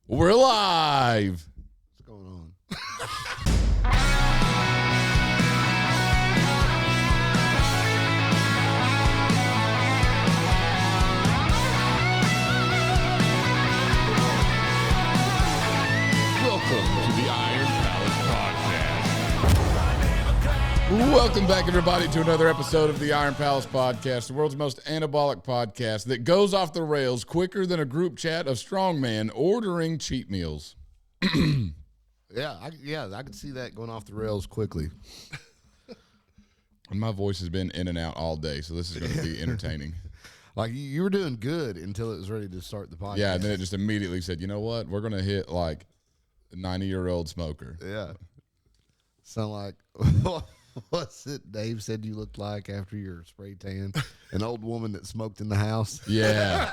We're live. What's going on? Welcome to the Iron Palace Podcast. Welcome back, everybody, to another episode of the Iron Palace Podcast, the world's most anabolic podcast that goes off the rails quicker than a group chat of strongman ordering cheat meals. Yeah, I could see that going off the rails quickly. And my voice has been in and out all day, so this is going to be entertaining. Like you were doing good until it was ready to start the podcast. Yeah, and then it just immediately said, you know what? We're going to hit like a 90-year-old smoker. Yeah. Sound like, what's it Dave said you looked like after your spray tan? An old woman that smoked in the house? Yeah.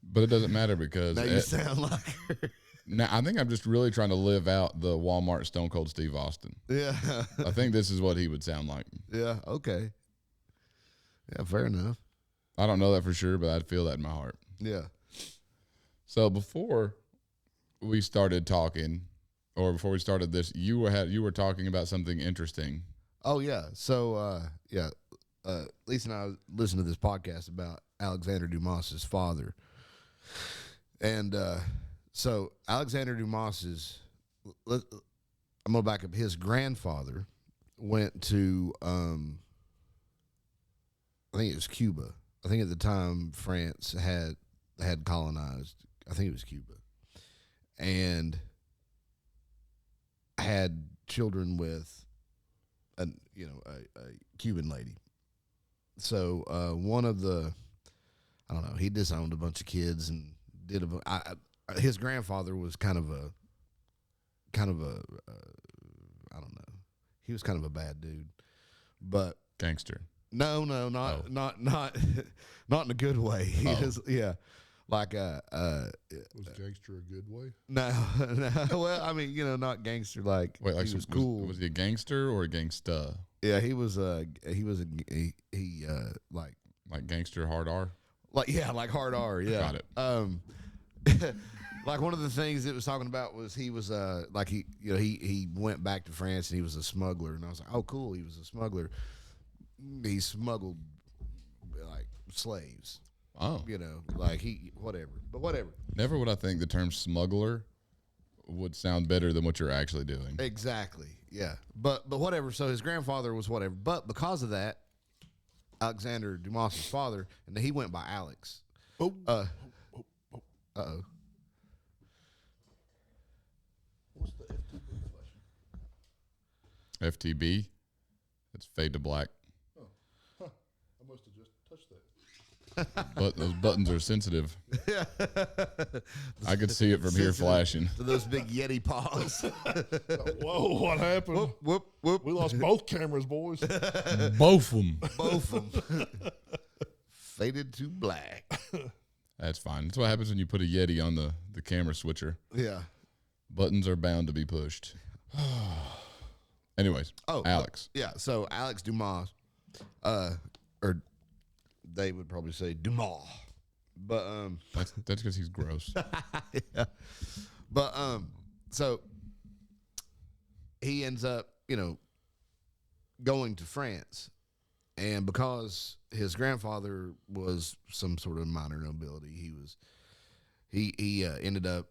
But it doesn't matter because Now you sound like her. now I think I'm just really trying to live out the Walmart Stone Cold Steve Austin. Yeah. I think this is what he would sound like. Yeah, okay. Yeah, fair enough. I don't know that for sure, but I'd feel that in my heart. Yeah. So before we started talking, or before we started this, you were talking about something interesting. Oh, yeah. So, Lisa and I listened to this podcast about Alexander Dumas's father. And so Alexander Dumas's, I'm going to back up, his grandfather went to, I think it was Cuba. I think at the time France had colonized, I think it was Cuba, and had children with a Cuban lady. So one of the, I don't know, he disowned a bunch of kids and did his grandfather was kind of a I don't know, he was kind of a bad dude, but Gangster. no, not not in a good way. He was, like Was gangster a good way? no. Well, I mean, not gangster like. Wait, like he was cool. Was he a gangster or a gangsta? Yeah, he was like Gangster hard R? like hard R. Yeah, Got it. Like one of the things it was talking about was he was he went back to France and he was a smuggler, and I was like, oh cool, he was a smuggler. He smuggled like slaves. Oh. Like whatever. Never would I think the term smuggler would sound better than what you're actually doing. Exactly. Yeah. But whatever. So his grandfather was whatever. But because of that, Alexander Dumas's father, and he went by Alex. Oh. Uh-oh. What's the FTB flashing? FTB? It's fade to black. Oh. Huh. I must have just touched that. But those buttons are sensitive. I could see it from here flashing. To those big Yeti paws. Whoa, what happened? Whoop. We lost both cameras, boys. Both of them. Both of them. Faded to black. That's fine. That's what happens when you put a Yeti on the camera switcher. Yeah. Buttons are bound to be pushed. Anyways, Alex. Yeah, so Alex Dumas, or they would probably say Dumas, but That's because he's gross. yeah, but so he ends up going to France, and because his grandfather was some sort of minor nobility, he ended up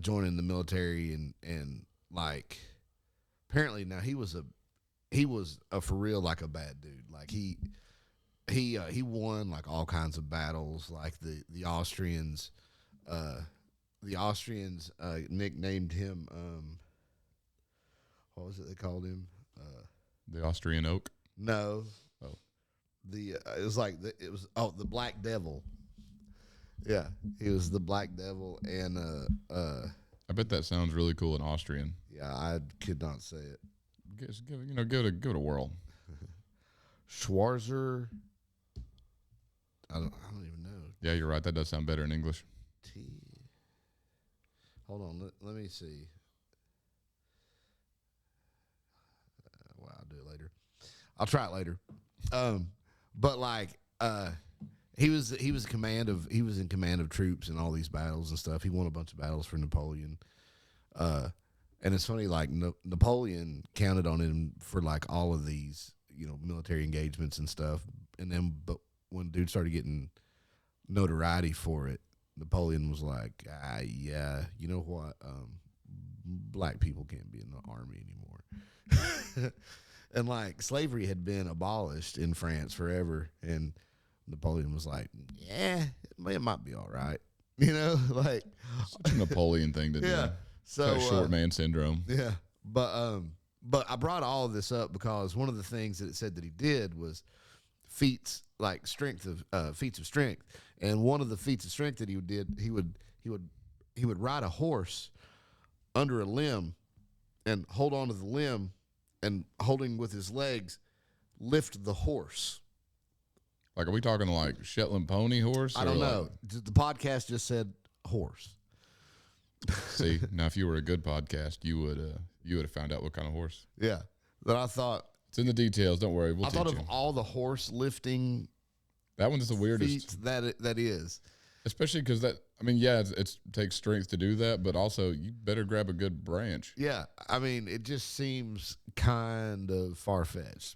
joining the military and like apparently now he was a for real like a bad dude. Like he won like all kinds of battles. Like the Austrians nicknamed him what was it they called him? The Austrian oak. No. Oh. It was the Black Devil. Yeah, he was the Black Devil, and I bet that sounds really cool in Austrian. yeah, I could not say it. Give it a whirl. Schwarzer. I don't even know. Yeah, you're right. That does sound better in English. Hold on, let me see. Well, I'll do it later. I'll try it later. But like he was in command of troops in all these battles and stuff. He won a bunch of battles for Napoleon. And it's funny, like Napoleon counted on him for like all of these, military engagements and stuff. And then, but when dude started getting notoriety for it, Napoleon was like, yeah, you know what? Black people can't be in the army anymore. And like slavery had been abolished in France forever, and Napoleon was like, yeah, it might be all right. Like Such a Napoleon thing to do. yeah. So Short man syndrome. yeah, but I brought all of this up because one of the things that it said that he did was feats like feats of strength, and one of the feats of strength that he did, he would ride a horse under a limb and hold on to the limb and holding with his legs lift the horse. Like, are we talking like Shetland pony horse? I don't know. The podcast just said horse. See, now if you were a good podcast, you would have found out what kind of horse. Yeah, but I thought it's in the details. Don't worry, we'll I teach thought you. of all the horse lifting That one's the weirdest. feats that is. Especially because it takes strength to do that, but also you better grab a good branch. Yeah, I mean, it just seems kind of far-fetched.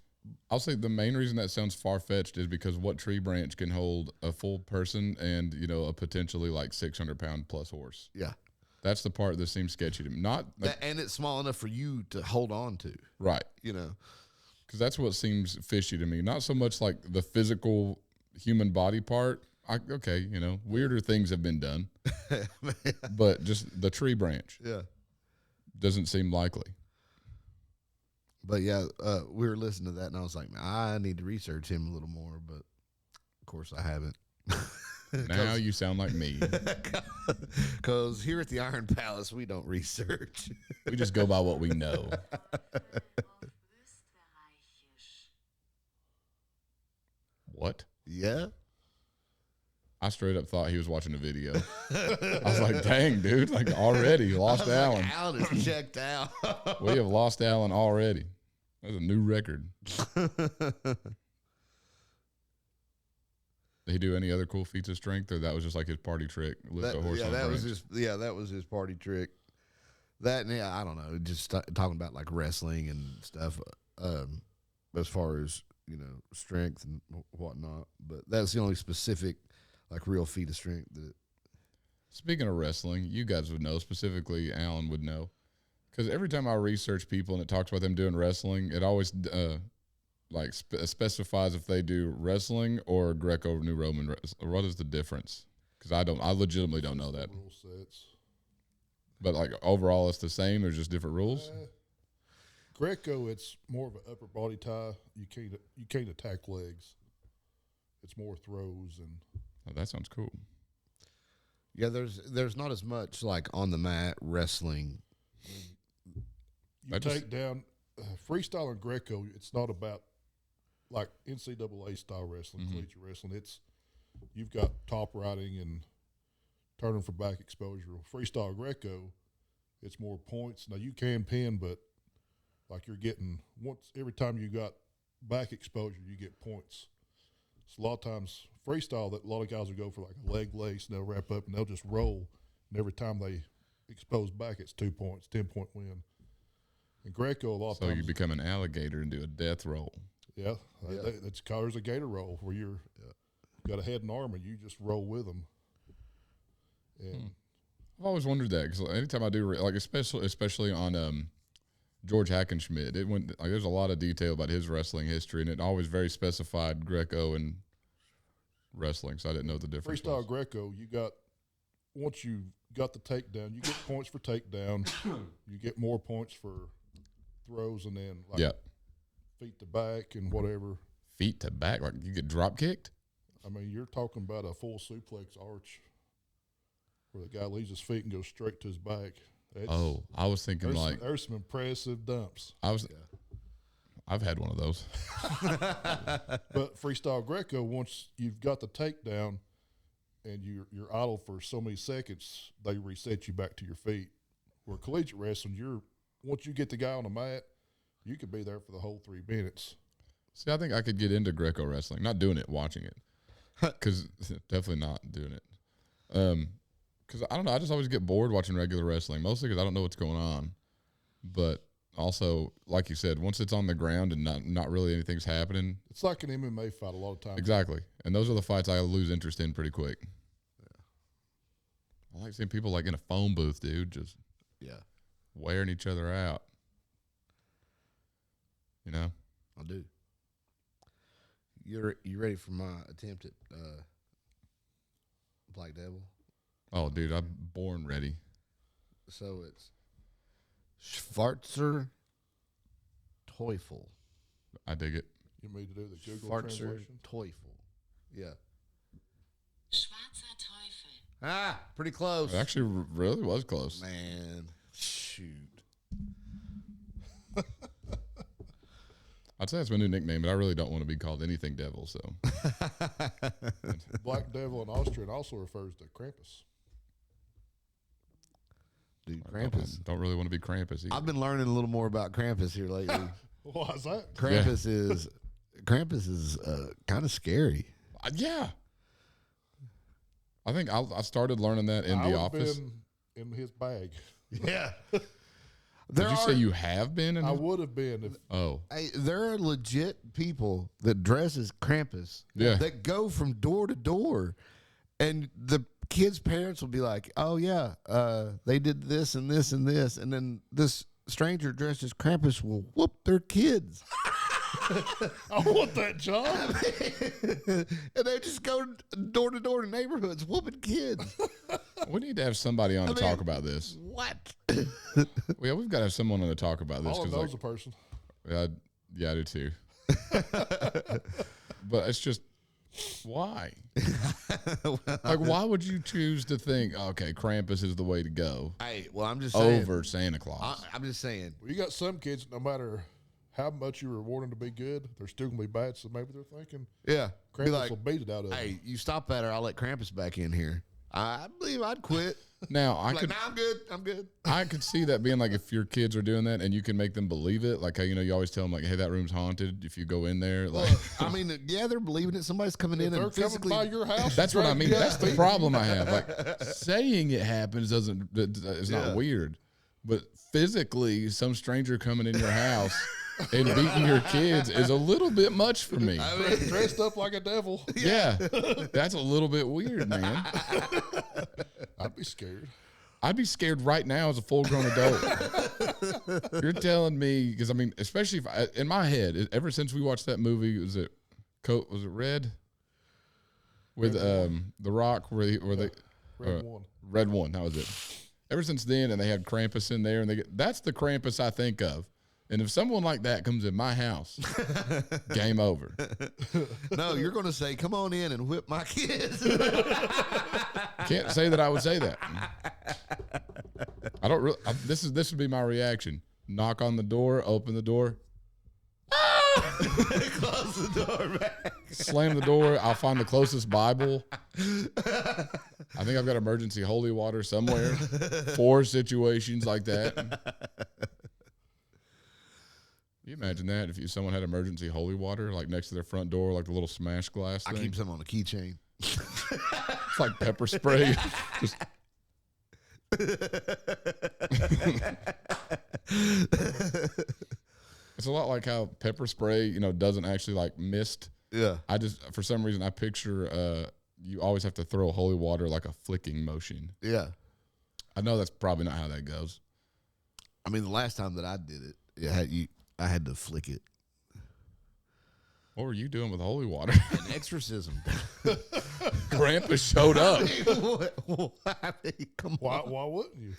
I'll say the main reason that sounds far-fetched is because what tree branch can hold a full person and, a potentially like 600-pound plus horse? Yeah. That's the part that seems sketchy to me. And it's small enough for you to hold on to. Right. Because that's what seems fishy to me. Not so much like the physical human body part. Weirder things have been done. But just the tree branch. Yeah. Doesn't seem likely. But yeah, we were listening to that, and I was like, man, I need to research him a little more, but of course I haven't. Now you sound like me. Because here at the Iron Palace, we don't research. We just go by what we know. What? Yeah. I straight up thought he was watching a video. I was like, dang, dude, like already lost Alan. Like, Alan is checked out. We have lost Alan already. That's a new record. Did he do any other cool feats of strength, or that was just like his party trick? Lift a horse on a that was branch? that was his party trick. That, and I don't know, just talking about like wrestling and stuff. As far as strength and whatnot, but that's the only specific like real feat of strength that. Speaking of wrestling, you guys would know, specifically Alan would know, because every time I research people and it talks about them doing wrestling, it always specifies if they do wrestling or Greco-New Roman. What is the difference? Because I legitimately don't know that. Rule sets. But like overall, it's the same. There's just different rules. Greco, it's more of an upper body tie. You can't attack legs. It's more throws and. Oh, that sounds cool. Yeah, there's not as much like on the mat wrestling. You take down freestyle and Greco. It's not about like NCAA style wrestling, collegiate wrestling. It's you've got top riding and turning for back exposure. Freestyle Greco, it's more points. Now you can pin, but like you're getting every time you got back exposure, you get points. So a lot of times freestyle, that a lot of guys will go for like a leg lace and they'll wrap up and they'll just roll. And every time they expose back, it's 2 points, 10-point win. And Greco, a lot of times. So you become an alligator and do a death roll. Yeah, that's there's a gator roll where you got a head and arm and you just roll with them. And I've always wondered that because anytime I do, like especially on George Hackenschmidt, it went like there's a lot of detail about his wrestling history, and it always very specified Greco and wrestling, so I didn't know the difference. Freestyle Greco, once you got the takedown, you get points for takedown. You get more points for throws, and then feet to back and whatever. Feet to back, like you get drop kicked. I mean, you're talking about a full suplex arch where the guy leaves his feet and goes straight to his back. I was thinking there's some impressive dumps. I've had one of those. But freestyle Greco, once you've got the takedown and you're idle for so many seconds, they reset you back to your feet. Where collegiate wrestling, once you get the guy on the mat, you could be there for the whole 3 minutes. See, I think I could get into Greco wrestling. Not doing it, watching it. Because definitely not doing it. Because I don't know. I just always get bored watching regular wrestling, mostly because I don't know what's going on. But also, like you said, once it's on the ground and not really anything's happening. It's like an MMA fight a lot of times. Exactly. And those are the fights I lose interest in pretty quick. Yeah. I like seeing people like in a phone booth, dude, just wearing each other out. You know? I do. You ready for my attempt at Black Devil? Oh, dude, I'm born ready. So it's Schwarzer Teufel. I dig it. You mean to do the Google Schwarzer translation? Teufel. Yeah. Schwarzer Teufel. Ah, pretty close. It actually really was close. Man, shoot. I'd say that's my new nickname, but I really don't want to be called anything devil, so. Black Devil in Austrian also refers to Krampus. Dude, Krampus. Don't really want to be Krampus either. I've been learning a little more about Krampus here lately. Why is that? Krampus is kind of scary. Yeah. I think I started learning that in the office. Been in his bag. Yeah. Did you say you have been? I would have been. If, Hey, there are legit people that dress as Krampus that go from door to door, and the kids' parents will be like, "Oh yeah, they did this and this and this," and then this stranger dressed as Krampus will whoop their kids. I want that job. And they just go door to door to neighborhoods whooping kids. We need to have somebody on to talk about this. What? Yeah, we've got to have someone on to talk about this. All knows a person. Yeah, I do too. But it's just, why? Like, why would you choose to think, okay, Krampus is the way to go Hey, well, I'm just saying. over Santa Claus? I'm just saying. Well, you got some kids, no matter how much you reward them to be good, they're still going to be bad. So maybe they're thinking, Yeah. Krampus will beat it out of them. Hey, you stop that or I'll let Krampus back in here. I believe I'd quit. Now, I'm good. I could see that being like if your kids are doing that and you can make them believe it, like how you always tell them like, hey, that room's haunted. If you go in there, like, I mean, yeah, they're believing it. Somebody's coming in They're and physically coming by your house. that's what I mean. Yeah. That's the problem I have. Like saying it happens it's not weird, but physically, some stranger coming in your house and beating your kids is a little bit much for me. I mean, Dressed up like a devil. Yeah, that's a little bit weird, man. I'd be scared. I'd be scared right now as a full-grown adult. You're telling me, because I mean, especially if in my head, ever since we watched that movie, was it Red? With The Rock, where they Red one. Red One, that was it. Ever since then, and they had Krampus in there, and that's the Krampus I think of. And if someone like that comes in my house, game over. no, you're going to say, come on in and whip my kids. Can't say that I would say that. I don't really. This would be my reaction. Knock on the door, open the door. Close the door back. Slam the door. I'll find the closest Bible. I think I've got emergency holy water somewhere for situations like that. Can you imagine that if someone had emergency holy water like next to their front door, like the little smash glass thing? I keep some on a keychain. It's like pepper spray. Just it's a lot like how pepper spray, doesn't actually like mist. Yeah. I just, for some reason, I picture you always have to throw holy water like a flicking motion. Yeah. I know that's probably not how that goes. I mean, the last time that I did it, I had to flick it. What were you doing with holy water? An exorcism. Krampus showed up. I mean, come Why on. wouldn't you?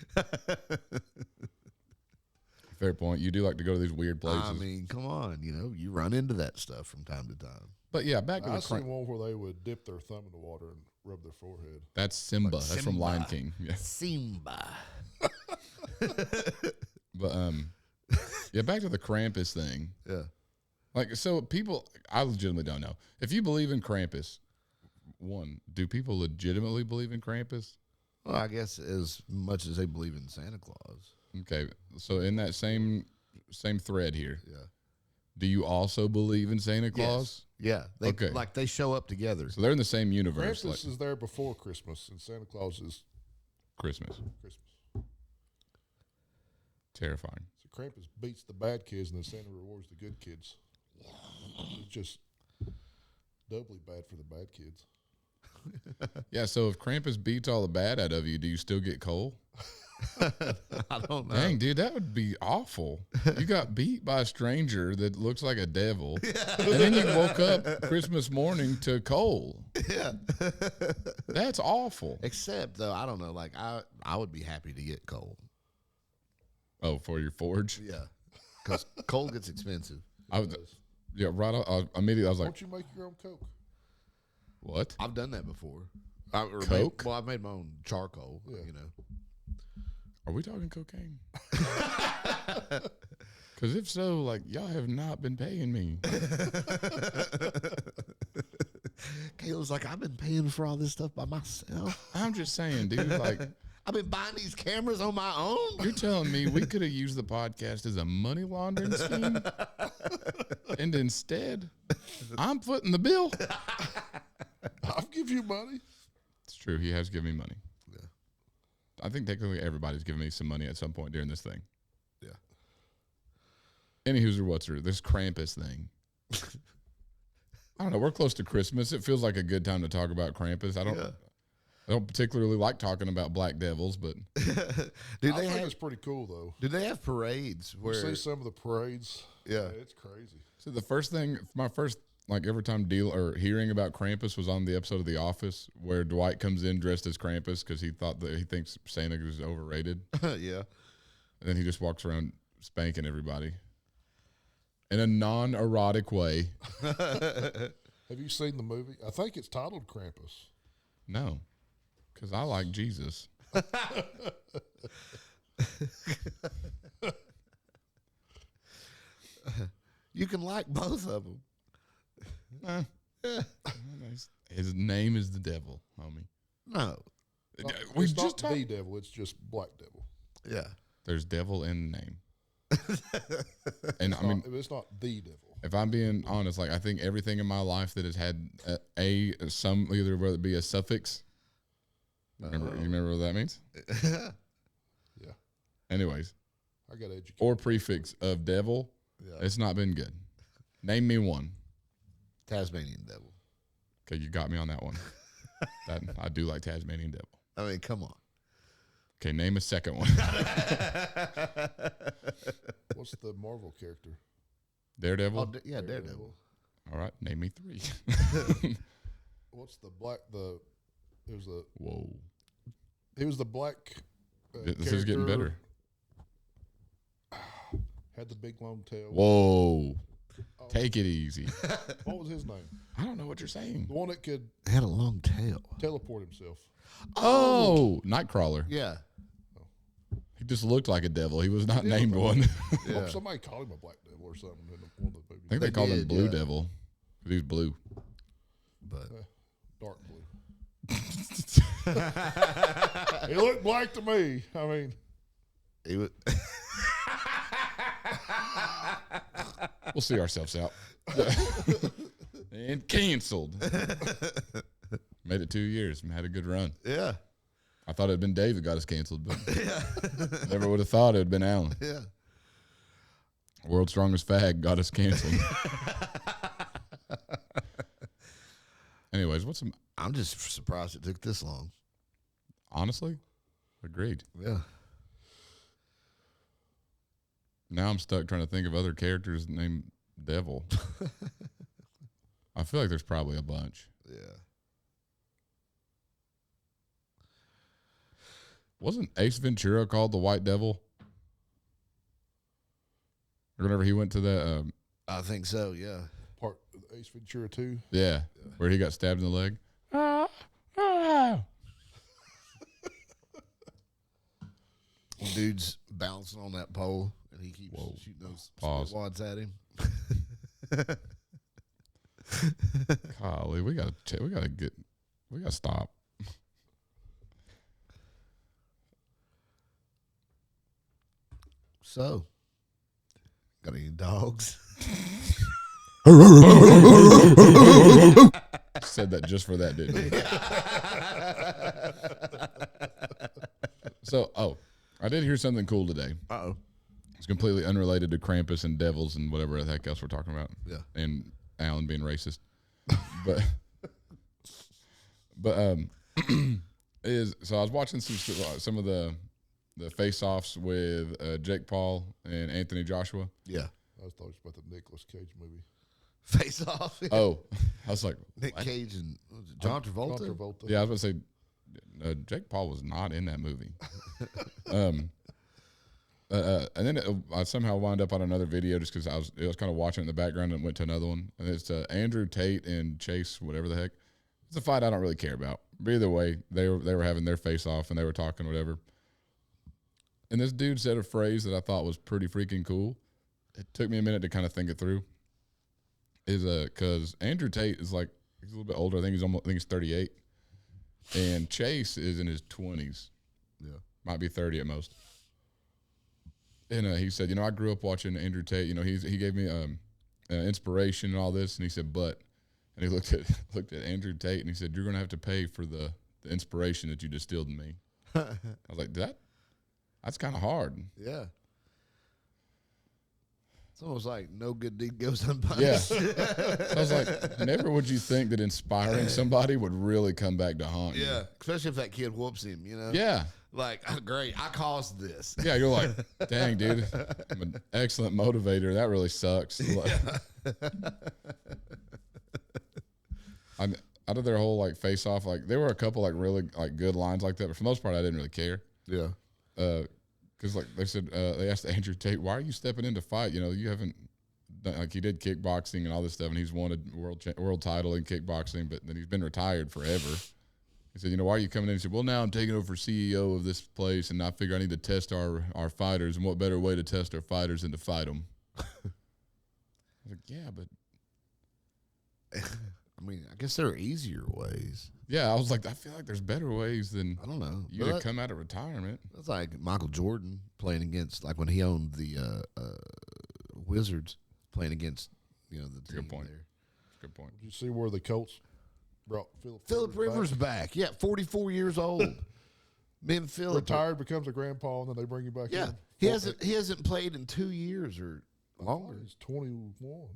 Fair point. You do like to go to these weird places. I mean, come on. You run into that stuff from time to time. But yeah, back to I the seen one where they would dip their thumb in the water and rub their forehead. That's Simba. Like That's from Simba. Lion King. Yeah. Simba. But yeah, back to the Krampus thing. Yeah. Like, so people, I legitimately don't know. If you believe in Krampus, one, do people legitimately believe in Krampus? Well, I guess as much as they believe in Santa Claus. Okay, so in that same thread here, Yeah. Do you also believe in Santa Claus? Yes. Yeah. Okay. Like they show up together. So they're in the same universe. Krampus is there before Christmas, and Santa Claus is Christmas. Terrifying. So Krampus beats the bad kids, and then Santa rewards the good kids. It's just doubly bad for the bad kids. Yeah, so if Krampus beats all the bad out of you, do you still get coal? I don't know. Dang, dude, that would be awful. You got beat by a stranger that looks like a devil, and then you woke up Christmas morning to coal. Yeah. That's awful. Except though, I don't know. Like I would be happy to get coal. Oh, for your forge? Yeah. Because coal gets expensive. Yeah, right. Immediately, I was Why like, don't you make your own Coke? what? I've done that before. Coke? I've made my own charcoal. Yeah. You know. Are we talking cocaine? Because if so, like, y'all have not been paying me. Caleb's like, I've been paying for all this stuff by myself. I'm just saying, dude, like, I've been buying these cameras on my own. you're telling me we could have used the podcast as a money laundering scheme? And instead, I'm footing the bill? I'll give you money. It's true. He has given me money. Yeah. I think technically everybody's given me some money at some point during this thing. Yeah. Anywho's or what's her, this Krampus thing. I don't know. We're close to Christmas. It feels like a good time to talk about Krampus. I don't particularly like talking about black devils, but I think it's pretty cool though. Do they have parades We where? see some of the parades. Yeah. It's crazy. so the first thing, my first like every time hearing about Krampus was on the episode of The Office where Dwight comes in dressed as Krampus because he thinks Santa is overrated, Yeah. and then he just walks around spanking everybody in a non-erotic way. Have you seen the movie? I think it's titled Krampus. No, because I like Jesus. You can like both of them. His name is the devil, homie. No. We It's just not the devil. It's just Black Devil. Yeah. There's devil in the name. And I mean, It's not the devil. if I'm being honest, like I think everything in my life that has had either whether it be a suffix. You remember what that means? Yeah. Anyways, I got educated. or prefix of devil, it's not been good. Name me one. Tasmanian devil. Okay, you got me on that one. I do like Tasmanian devil. I mean, come on. Okay, name a second one. What's the Marvel character? Daredevil. Oh, yeah, Daredevil. All right, name me three. What's the black? Whoa. He was the black. This is getting better. Had the big long tail. Whoa. Take it easy. What was his name? I don't know what you're saying. The one that could He had a long tail. teleport himself. Oh, Nightcrawler. Yeah. He just looked like a devil. He was not named one. Yeah. Somebody called him a black devil or something in one of the movies. I think they called him did, Blue yeah. Devil. He was blue. But Dark blue. He looked black to me. I mean, he was We'll see ourselves out. And canceled. Made it 2 years and had a good run. yeah. I thought it had been Dave that got us canceled, but never would have thought it had been Alan. Yeah. World's strongest fag got us canceled. Anyways, I'm just surprised it took this long. honestly, agreed. Yeah. Now I'm stuck trying to think of other characters named Devil. I feel like there's probably a bunch. Yeah. Wasn't Ace Ventura called the White Devil? Whenever he went to that, I think so, yeah. part of Ace Ventura 2. yeah, where he got stabbed in the leg. Dude's bouncing on that pole and he keeps shooting those Pause. wads at him. Golly, we gotta stop. So, got any dogs? Said that just for that, didn't you? So, I did hear something cool today. Uh-oh. It's completely unrelated to Krampus and devils and whatever the heck else we're talking about. Yeah. And Alan being racist. but so I was watching some of the face-offs with Jake Paul and Anthony Joshua. Yeah. I was talking about the Nicolas Cage movie. Face Off. Oh, I was like, Nick what? Cage and was it John Travolta? John Travolta. Yeah, I was going to say Jake Paul was not in that movie. And then I somehow wound up on another video just because I was kind of watching it in the background and went to another one. And it's Andrew Tate and Chase, whatever the heck. It's a fight I don't really care about. But either way, they were having their face off and they were talking whatever. And this dude said a phrase that I thought was pretty freaking cool. It took me a minute to kind of think it through. Because Andrew Tate is like, he's a little bit older. I think he's 38. And Chase is in his 20s. Yeah. Might be 30 at most. And he said, I grew up watching Andrew Tate. He gave me inspiration and all this. And he said, and he looked at Andrew Tate and he said, you're going to have to pay for the inspiration that you distilled in me. I was like, that's kind of hard. Yeah. It's almost like no good deed goes unpunished. Yeah. So I was like, never would you think that inspiring somebody would really come back to haunt you. Yeah. Especially if that kid whoops him, Yeah. Like, oh, great, I caused this. Yeah, you're like, dang, dude, I'm an excellent motivator. That really sucks. Out of their whole like face off, like there were a couple like really like good lines like that, but for the most part, I didn't really care. Yeah. Because like they said, they asked Andrew Tate, "Why are you stepping in to fight? You haven't done, like he did kickboxing and all this stuff, and he's won a world title in kickboxing, but then he's been retired forever." He said, "Why are you coming in?" He said, "Well, now I'm taking over CEO of this place, and I figure I need to test our fighters, and what better way to test our fighters than to fight them?" I was like, "Yeah, but." I mean, I guess there are easier ways. Yeah, I was like, I feel like there's better ways than I don't know. you to come out of retirement. That's like Michael Jordan playing against, like when he owned the Wizards, playing against, the team. Good point. There. Good point. Did you see where the Colts brought Phillip Rivers back? Yeah, 44 years old. Ben Phillip retired, becomes a grandpa, and then they bring you back. Yeah, in. he hasn't played in 2 years or longer. He's 21.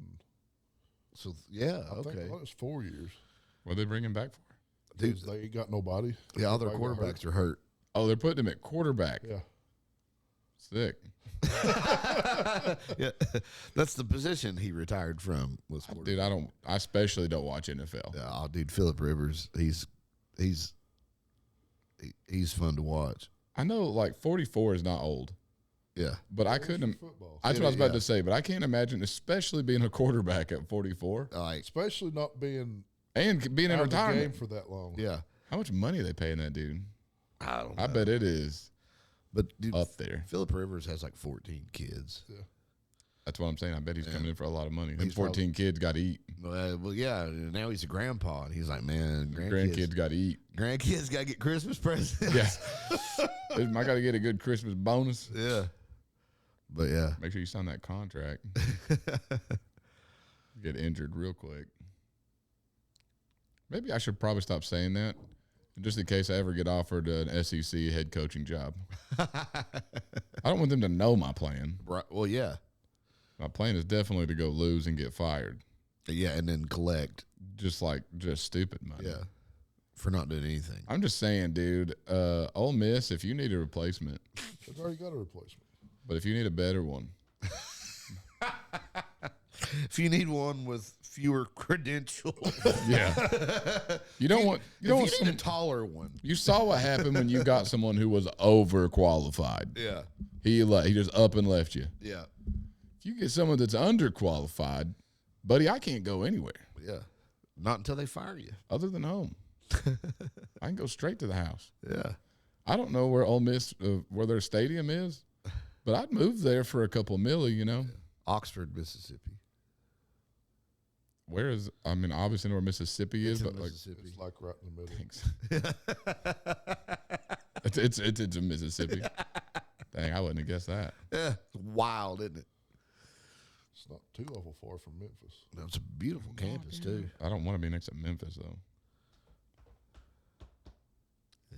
So yeah, I okay. think it's 4 years. What are they bringing back for? Dude, They ain't got nobody. yeah, all their Everybody got quarterbacks are hurt. Oh, they're putting him at quarterback. Yeah. Sick. Yeah, that's the position he retired from. Was quarterback. Dude, I especially don't watch NFL. Yeah, oh, dude, Phillip Rivers, he's fun to watch. I know like 44 is not old, Yeah, but I couldn't. Football. That's what I was about Yeah. to say, but I can't imagine, especially being a quarterback at 44 like Especially not being and being in out of the game retirement. for that long. yeah, How much money are they paying that dude? I don't know. I bet it is But dude, up there. Phillip Rivers has like 14 kids. That's what I'm saying. I bet he's coming in for a lot of money. Them He's 14 kids got to eat. Well, yeah. Now he's a grandpa, and he's like, man, Grandkids got to eat. grandkids got to get Christmas presents. Yeah. I got to get a good Christmas bonus. Yeah. But yeah, Make sure you sign that contract. Get injured real quick. Maybe I should probably stop saying that, just in case I ever get offered an SEC head coaching job. I don't want them to know my plan. right. Well, yeah, My plan is definitely to go lose and get fired. yeah, and then collect. Just stupid money. Yeah, for not doing anything. I'm just saying, dude, Ole Miss, if you need a replacement, They've already got a replacement. but if you need a better one, If you need one with fewer credentials, yeah. You don't want if you need a taller one. You saw what happened when you got someone who was overqualified. Yeah, He just up and left you. yeah, If you get someone that's underqualified, buddy, I can't go anywhere yeah. Not until they fire you. other than home. I can go straight to the house. Yeah. I don't know where Ole Miss, where their stadium is, but I'd move there for a couple milli, Oxford, Mississippi. Where is, obviously know where Mississippi is, It's in but Mississippi. It's like right in the middle. thanks. It's in Mississippi. Dang, I wouldn't have guessed that. Yeah, it's wild, isn't it? It's not too awful far from Memphis. No, it's a beautiful campus too. I don't want to be next to Memphis though.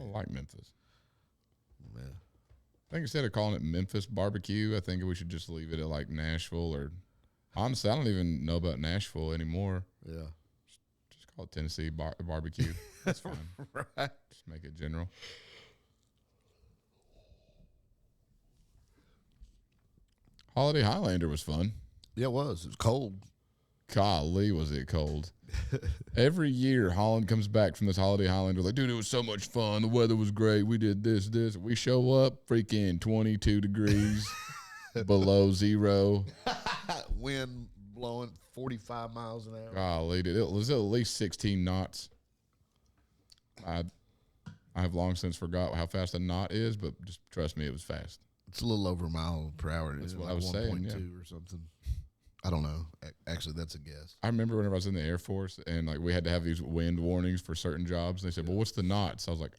I like Memphis. Yeah. I think instead of calling it Memphis barbecue, I think we should just leave it at like Nashville or. Honestly, I don't even know about Nashville anymore. Yeah. Just call it Tennessee barbecue. That's fine. Right. Just make it general. Holiday Highlander was fun. Yeah, it was. It was cold. Golly, was it cold. Every year, Holland comes back from this Holiday Highlander like, dude, it was so much fun. The weather was great. We did this. We show up, freaking 22 degrees below zero. Wind blowing 45 miles an hour. Golly, dude, it was at least 16 knots. I have long since forgot how fast a knot is, but just trust me, it was fast. It's a little over a mile per hour. That's what like I was saying, yeah. 1.2 or something. I don't know. Actually, that's a guess. I remember whenever I was in the Air Force and like we had to have these wind warnings for certain jobs. They said, well, what's the knots? I was like,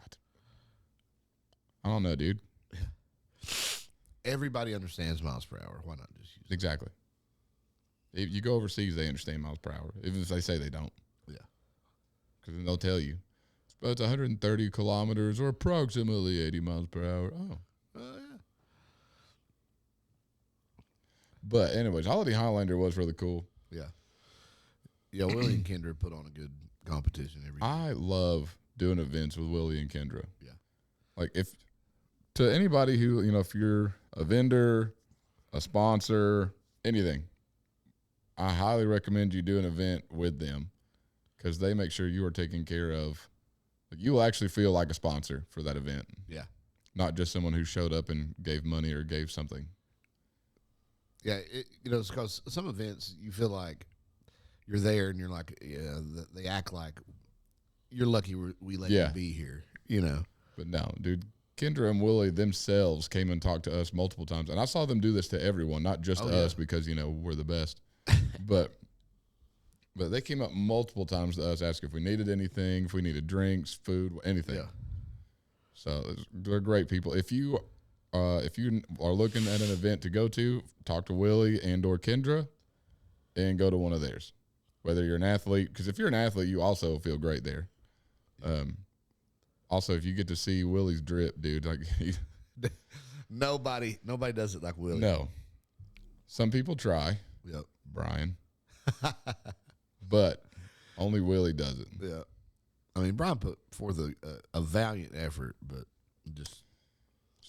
I don't know, dude. Everybody understands miles per hour. Why not just use it? Exactly. If you go overseas, they understand miles per hour, even if they say they don't. Yeah. Because then they'll tell you, it's 130 kilometers or approximately 80 miles per hour. Oh. Yeah. But anyways, Holiday Highlander was really cool. Yeah. Yeah, Willie and Kendra put on a good competition every year. I love doing events with Willie and Kendra. Yeah. Like to anybody who, if you're a vendor, a sponsor, anything, I highly recommend you do an event with them because they make sure you are taken care of. Like, you will actually feel like a sponsor for that event. Yeah. Not just someone who showed up and gave money or gave something. Yeah, it's because some events you feel like you're there and you're like, yeah, they act like you're lucky we let you be here, But no, dude, Kendra and Willie themselves came and talked to us multiple times. And I saw them do this to everyone, not just us because, we're the best. but they came up multiple times to us, asking if we needed anything, if we needed drinks, food, anything. Yeah. So they're great people. If you are looking at an event to go to, talk to Willie and or Kendra and go to one of theirs. Whether you're an athlete, because if you're an athlete, you also feel great there. Also, if you get to see Willie's drip, dude, like nobody does it like Willie. No. Some people try. Yep. Brian. But only Willie does it. Yeah. I mean, Brian put forth a valiant effort, but just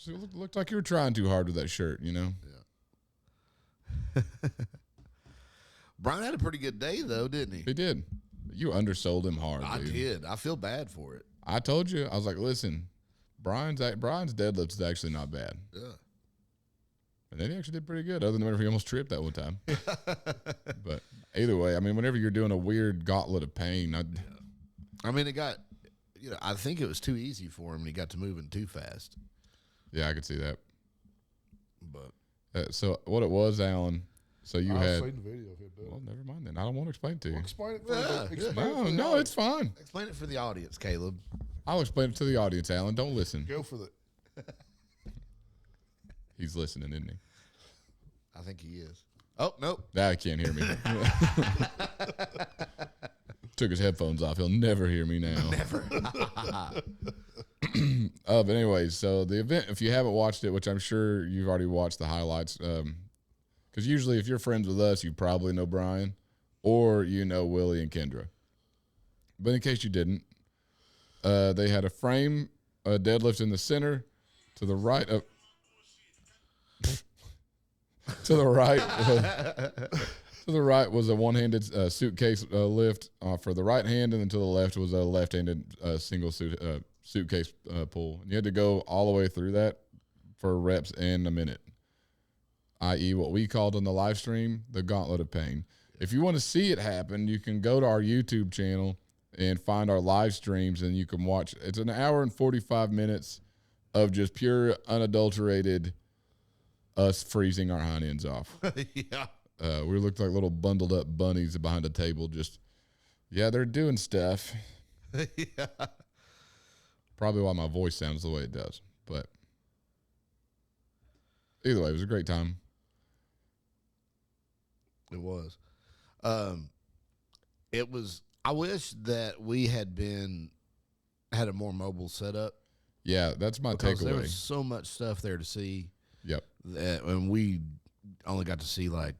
it looked like you were trying too hard with that shirt, Yeah. Brian had a pretty good day, though, didn't he? He did. You undersold him hard, I dude. did. I feel bad for it. I told you. I was like, listen, Brian's deadlift is actually not bad. Yeah. And then he actually did pretty good, other than whenever he almost tripped that one time. But either way, I mean, whenever you're doing a weird gauntlet of pain, I mean, it got, I think it was too easy for him, and he got to moving too fast. Yeah, I could see that. But so what it was, Alan. So you I've had. seen the video of him doing Well, never mind then. I don't want to explain it to you. Well, explain it for the No, it's fine. explain it for the audience, Caleb. I'll explain it to the audience, Alan. Don't listen. Go for the. He's listening, isn't he? I think he is. Oh, nope. Now he can't hear me. Took his headphones off. He'll never hear me now. Never. But anyways, so the event, if you haven't watched it, which I'm sure you've already watched the highlights, because usually if you're friends with us, you probably know Brian or Willie and Kendra. But in case you didn't, they had a frame deadlift in the center. To the right of to the right was a one-handed suitcase lift for the right hand, and then to the left was a left-handed single suitcase pull. And you had to go all the way through that for reps in a minute, i.e. what we called on the live stream, the gauntlet of pain. If you want to see it happen, you can go to our YouTube channel and find our live streams, and you can watch. It's an hour and 45 minutes of just pure, unadulterated us freezing our hind ends off. Yeah. We looked like little bundled up bunnies behind a table. They're doing stuff. Yeah. Probably why my voice sounds the way it does. But either way, it was a great time. It was. It was. I wish that we had a more mobile setup. Yeah, that's my because takeaway. There was so much stuff there to see. Yep. And we only got to see like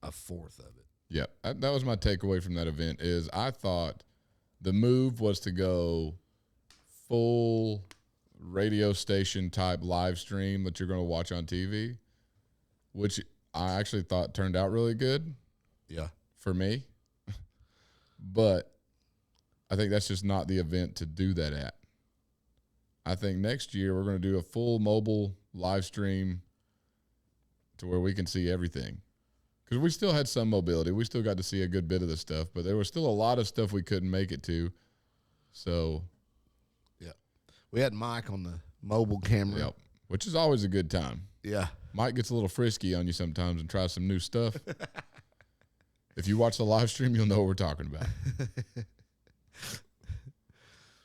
a fourth of it. Yep. That was my takeaway from that event. Is I thought the move was to go full radio station type live stream that you're going to watch on TV, which I actually thought turned out really good. Yeah. For me. But I think that's just not the event to do that at. I think next year we're going to do a full mobile live stream to where we can see everything. Because we still had some mobility. We still got to see a good bit of the stuff, but there was still a lot of stuff we couldn't make it to. So, yeah. We had Mike on the mobile camera. Yep. Which is always a good time. Yeah. Mike gets a little frisky on you sometimes and tries some new stuff. If you watch the live stream, you'll know what we're talking about.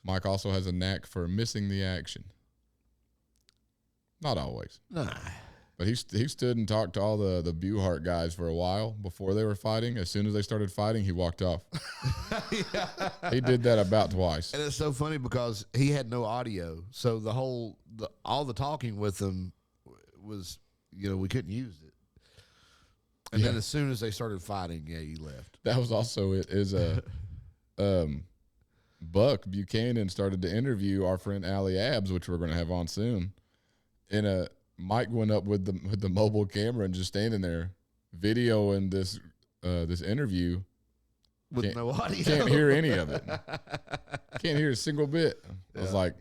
Mike also has a knack for missing the action. Not always. Nah. But he stood and talked to all the Buhart guys for a while before they were fighting. As soon as they started fighting, he walked off. Yeah. He did that about twice. And it's so funny because he had no audio. So all the talking with them was, we couldn't use it. And then as soon as they started fighting, he left. That was also it. Is Buck Buchanan started to interview our friend Allie Abbs, which we're going to have on soon. And Mike went up with the mobile camera and just standing there, videoing this interview with no audio. Can't hear any of it. Can't hear a single bit. I was like,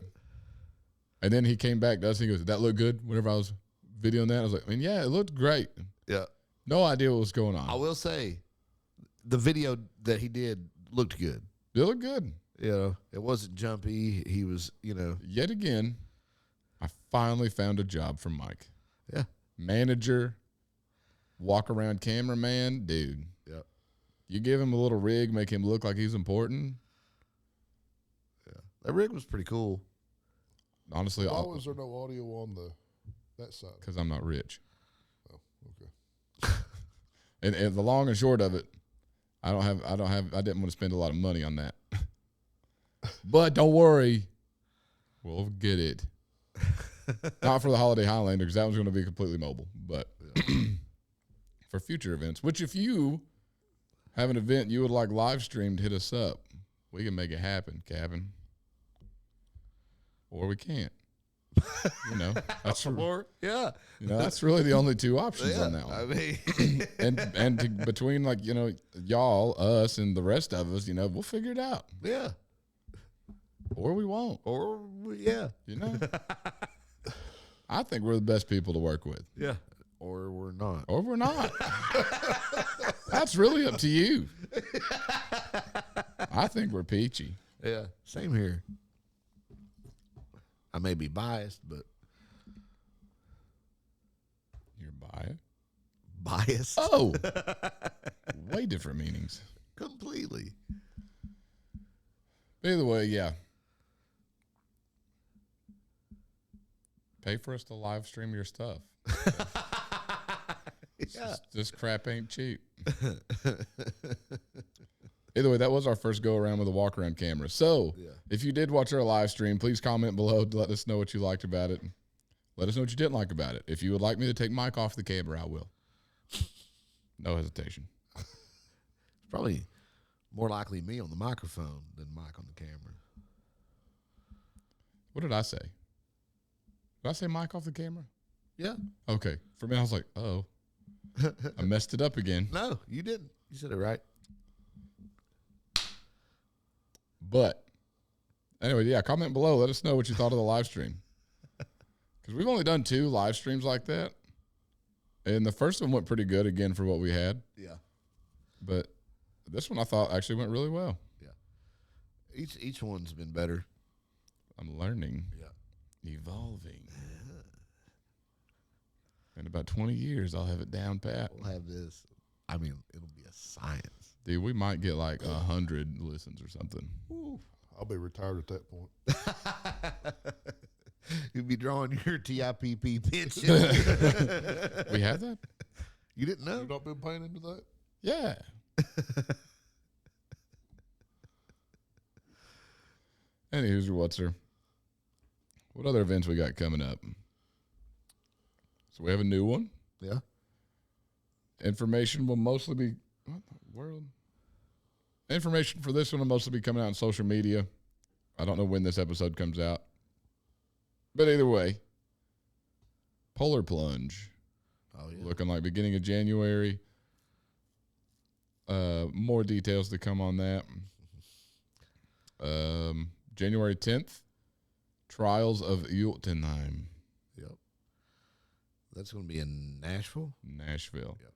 and then he came back to us. And he goes, "Did that look good?" Whenever I was videoing that, I was like, yeah, it looked great. Yeah. No idea what was going on. I will say, the video that he did looked good. It looked good. It wasn't jumpy. He was, Yet again, I finally found a job for Mike. Yeah. Manager, walk around cameraman, dude. Yep. You give him a little rig, make him look like he's important. Yeah. That rig was pretty cool. Honestly, why was there no audio on that side? Because I'm not rich. Oh, okay. And the long and short of it, I didn't want to spend a lot of money on that. But don't worry, we'll get it. Not for the Holiday Highlander, because that one's going to be completely mobile. But for future events, which if you have an event you would like live streamed, hit us up. We can make it happen, Cabin. Or we can't. That's that's really the only two options on that one. I mean, and between y'all, us, and the rest of us, we'll figure it out. Yeah. Or we won't. Or yeah. I think we're the best people to work with. Yeah. Or we're not. Or we're not. That's really up to you. I think we're peachy. Yeah. Same here. I may be biased, but you're biased. Biased? Oh, way different meanings. Completely. Either way, yeah. Pay for us to live stream your stuff. This crap ain't cheap. Either way, that was our first go around with a walk around camera. So if you did watch our live stream, please comment below to let us know what you liked about it. Let us know what you didn't like about it. If you would like me to take Mike off the camera, I will. No hesitation. It's probably more likely me on the microphone than Mike on the camera. What did I say? Did I say Mike off the camera? Yeah. Okay. For me, I was like, oh, I messed it up again. No, you didn't. You said it right. But anyway, yeah, comment below. Let us know what you thought of the live stream. Because we've only done 2 live streams like that. And the first one went pretty good, again, for what we had. Yeah. But this one I thought actually went really well. Yeah. Each one's been better. I'm learning. Yeah. Evolving. In about 20 years, I'll have it down pat. We'll have this. I mean, it'll be a science. Dude, we might get like 100 listens or something. Ooh, I'll be retired at that point. You'll be drawing your TIPP pension. We have that? You didn't know? You've not been paying into that? Yeah. Anywho's your what's her? What other events we got coming up? So we have a new one. Yeah. Information will mostly be what the world? Information for this one will mostly be coming out on social media. I don't know when this episode comes out. But either way, Polar Plunge. Oh, yeah. Looking like beginning of January. More details to come on that. January 10th, Trials of Jotunheim. Yep. That's going to be in Nashville? Nashville. Yep.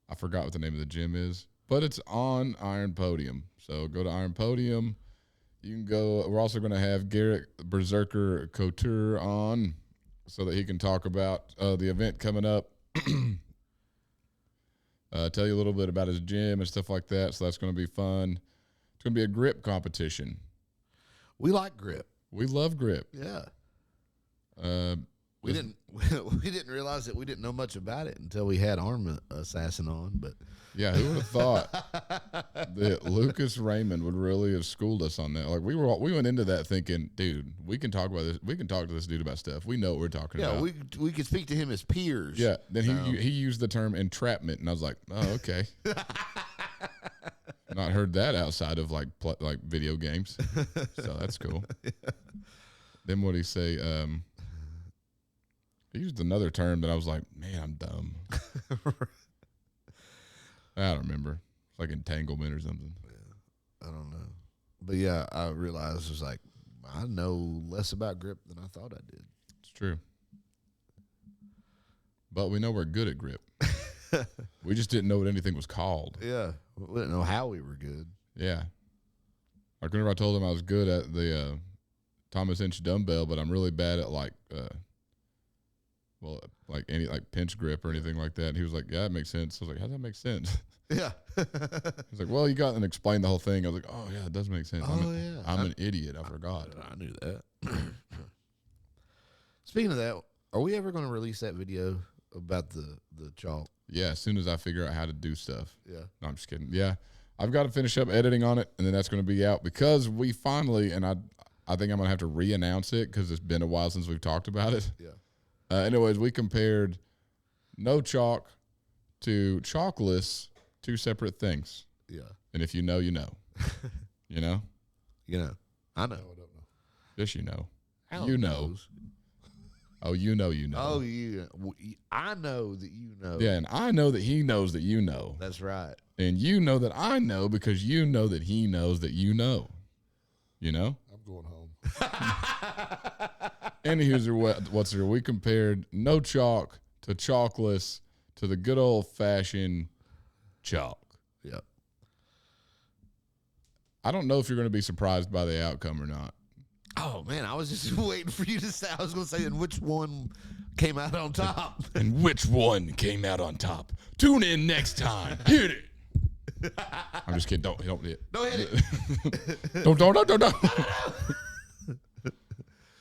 I forgot what the name of the gym is, but it's on Iron Podium. So go to Iron Podium. You can go. We're also going to have Garrett Berserker Couture on so that he can talk about the event coming up. Tell you a little bit about his gym and stuff like that. So that's going to be fun. It's going to be a grip competition. We like grip. We love grip. Yeah. We didn't realize that we didn't know much about it until we had Arm Assassin on. But yeah, who would have thought that Lucas Raymond would really have schooled us on that? Like we went into that thinking, dude, we can talk about this. We can talk to this dude about stuff. We know what we're talking about. Yeah, we could speak to him as peers. Yeah. Then he used the term entrapment, and I was like, oh, okay. Not heard that outside of like video games, so that's cool. Yeah. Then what did he say? He used another term that I was like, man, I'm dumb. I don't remember. It's like entanglement or something. Yeah, I don't know. But yeah, I realized it was like, I know less about grip than I thought I did. It's true. But we know we're good at grip. We just didn't know what anything was called. Yeah. We didn't know how we were good. Yeah. Like whenever I told him I was good at the Thomas Inch dumbbell, but I'm really bad at like any pinch grip or anything like that. And he was like, yeah, that makes sense. I was like, how does that make sense? Yeah. He's like, well, you got and explained the whole thing. I was like, oh yeah, it does make sense. Oh, I'm an idiot. I forgot. I knew that. Speaking of that, are we ever going to release that video about the chalk? Yeah, as soon as I figure out how to do stuff. Yeah. No, I'm just kidding. Yeah. I've got to finish up editing on it, and then that's going to be out because we finally, and I think I'm going to have to re-announce it because it's been a while since we've talked about it. Yeah. Anyways, we compared no chalk to chalkless, two separate things. Yeah. And if you know, you know. You know? You know. I know. No, I don't know. Yes, you know. Alan You know. knows. Oh, you know, you know. Oh, I know that you know. Yeah, and I know that he knows that you know. That's right. And you know that I know because you know that he knows that you know. You know? I'm going home. Anywho's what's there? We compared no chalk to chalkless to the good old fashioned chalk. Yep. I don't know if you're going to be surprised by the outcome or not. Oh man, I was just waiting for you to say. I was going to say, and which one came out on top? And which one came out on top? Tune in next time. Hit it. I'm just kidding. Don't hit it. Don't hit it.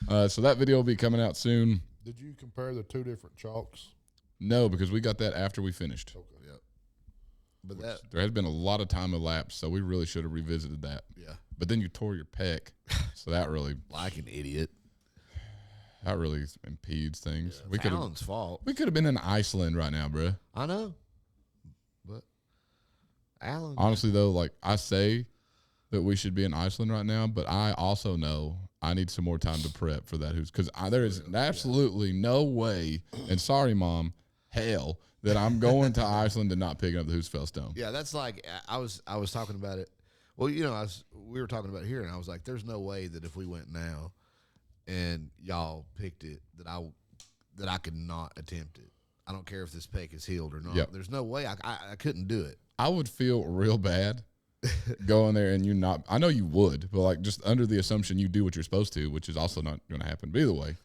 don't. So that video will be coming out soon. Did you compare the two different chalks? No, because we got that after we finished. Okay. Yep. But There has been a lot of time elapsed, so we really should have revisited that. yeah, But then you tore your pec, so that really idiot. That really impedes things. Yeah, it's Alan's fault. We could have been in Iceland right now, bro. I know. But Alan. Honestly, though, like I say that we should be in Iceland right now, but I also know I need some more time to prep for that. Because there is absolutely no way, and sorry, Mom, hell, that I'm going to Iceland and not picking up the Husfeld Stone. Yeah, that's like I was talking about it. Well, you know, we were talking about it here, and I was like, "There's no way that if we went now, and y'all picked it, that I could not attempt it. I don't care if this pec is healed or not. Yep. There's no way I couldn't do it. I would feel real bad going there and you not. I know you would, but like just under the assumption you do what you're supposed to, which is also not going to happen. But either way,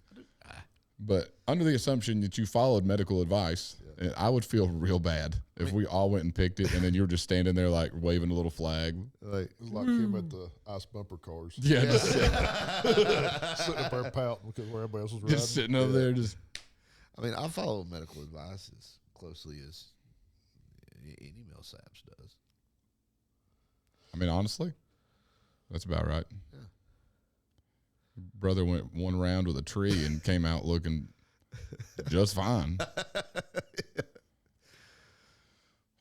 but under the assumption that you followed medical advice, I would feel real bad if we all went and picked it and then you were just standing there like waving a little flag. Like, It was like him at the ice bumper cars. Yeah, just Sitting up there pouting because where everybody else was riding. just sitting over there, just I mean, I follow medical advice as closely as Any Millsaps does. I mean, honestly, that's about right. Yeah. Brother went one round with a tree and came out looking just fine.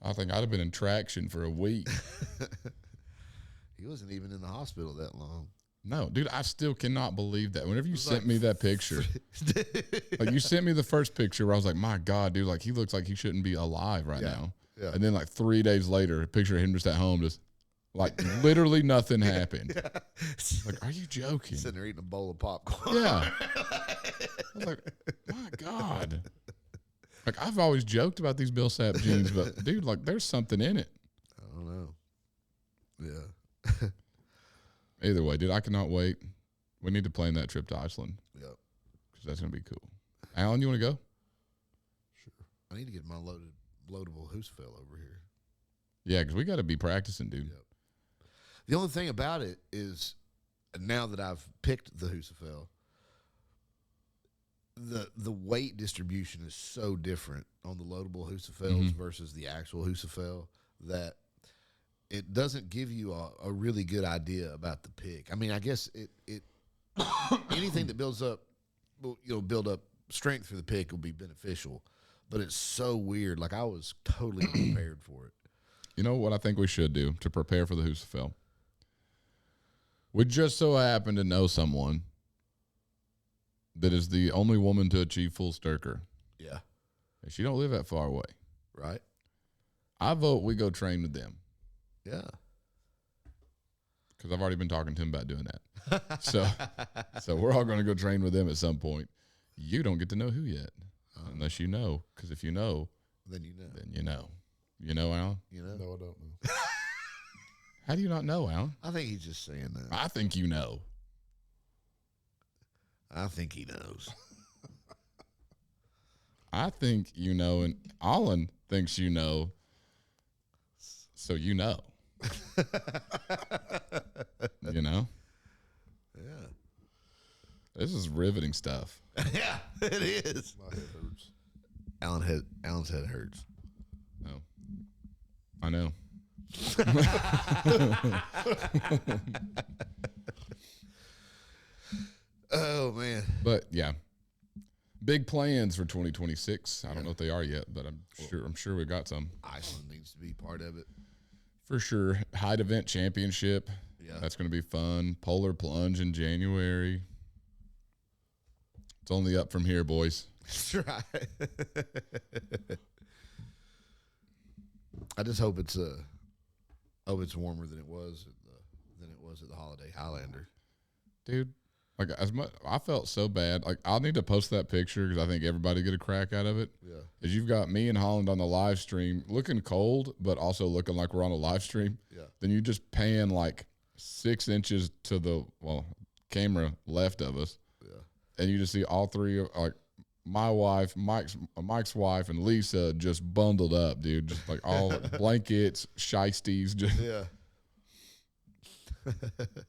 I think I'd have been in traction for a week. He wasn't even in the hospital that long. No, dude, I still cannot believe that. Whenever you sent me that picture, like you sent me the first picture where I was like, my God, dude, like he looks like he shouldn't be alive right now. Yeah. And then like 3 days later, a picture of him just at home, just like literally nothing happened. Like, are you joking? Sitting there eating a bowl of popcorn. Yeah. I was like, my God. Like I've always joked about these Millsap jeans, but dude, like there's something in it. I don't know. Yeah. Either way, dude, I cannot wait. We need to plan that trip to Iceland. Yep. Because that's going to be cool. Alan, you want to go? Sure. I need to get my loadable Husafell over here. Yeah, because we got to be practicing, dude. Yep. The only thing about it is now that I've picked the Husafell, the weight distribution is so different on the loadable Husafells versus the actual Husafell that it doesn't give you a really good idea about the pick. I mean, I guess it anything that build up strength for the pick will be beneficial, but it's so weird. Like I was totally prepared for it. You know what I think we should do to prepare for the Husafell? We just so happen to know someone that is the only woman to achieve full Sturker. Yeah. And she don't live that far away. Right. I vote we go train with them. Yeah. Because I've already been talking to him about doing that. So we're all going to go train with them at some point. You don't get to know who yet, unless you know. Because if you know, then you know. Then you know. You know, Alan? You know? No, I don't know. How do you not know, Alan? I think he's just saying that. I think you know. I think he knows. I think you know, and Alan thinks you know. So you know. You know? Yeah. This is riveting stuff. Yeah, it is. My head hurts. Alan's head hurts. No. I know. Oh man. But yeah. Big plans for 2026. I don't know if they are yet, but I'm sure we got some. Iceland needs to be part of it. For sure. Height event championship. Yeah. That's going to be fun. Polar plunge in January. It's only up from here, boys. That's right. I just hope it's warmer than it was at the Holiday Highlander. Dude, like as much I felt so bad. Like I'll need to post that picture because I think everybody get a crack out of it. Yeah. Is you've got me and Holland on the live stream looking cold, but also looking like we're on a live stream. Yeah. Then you just pan like 6 inches to the camera left of us. Yeah. And you just see all three of like my wife, Mike's wife, and Lisa just bundled up, dude. Just like all blankets, shiesties. Just Yeah.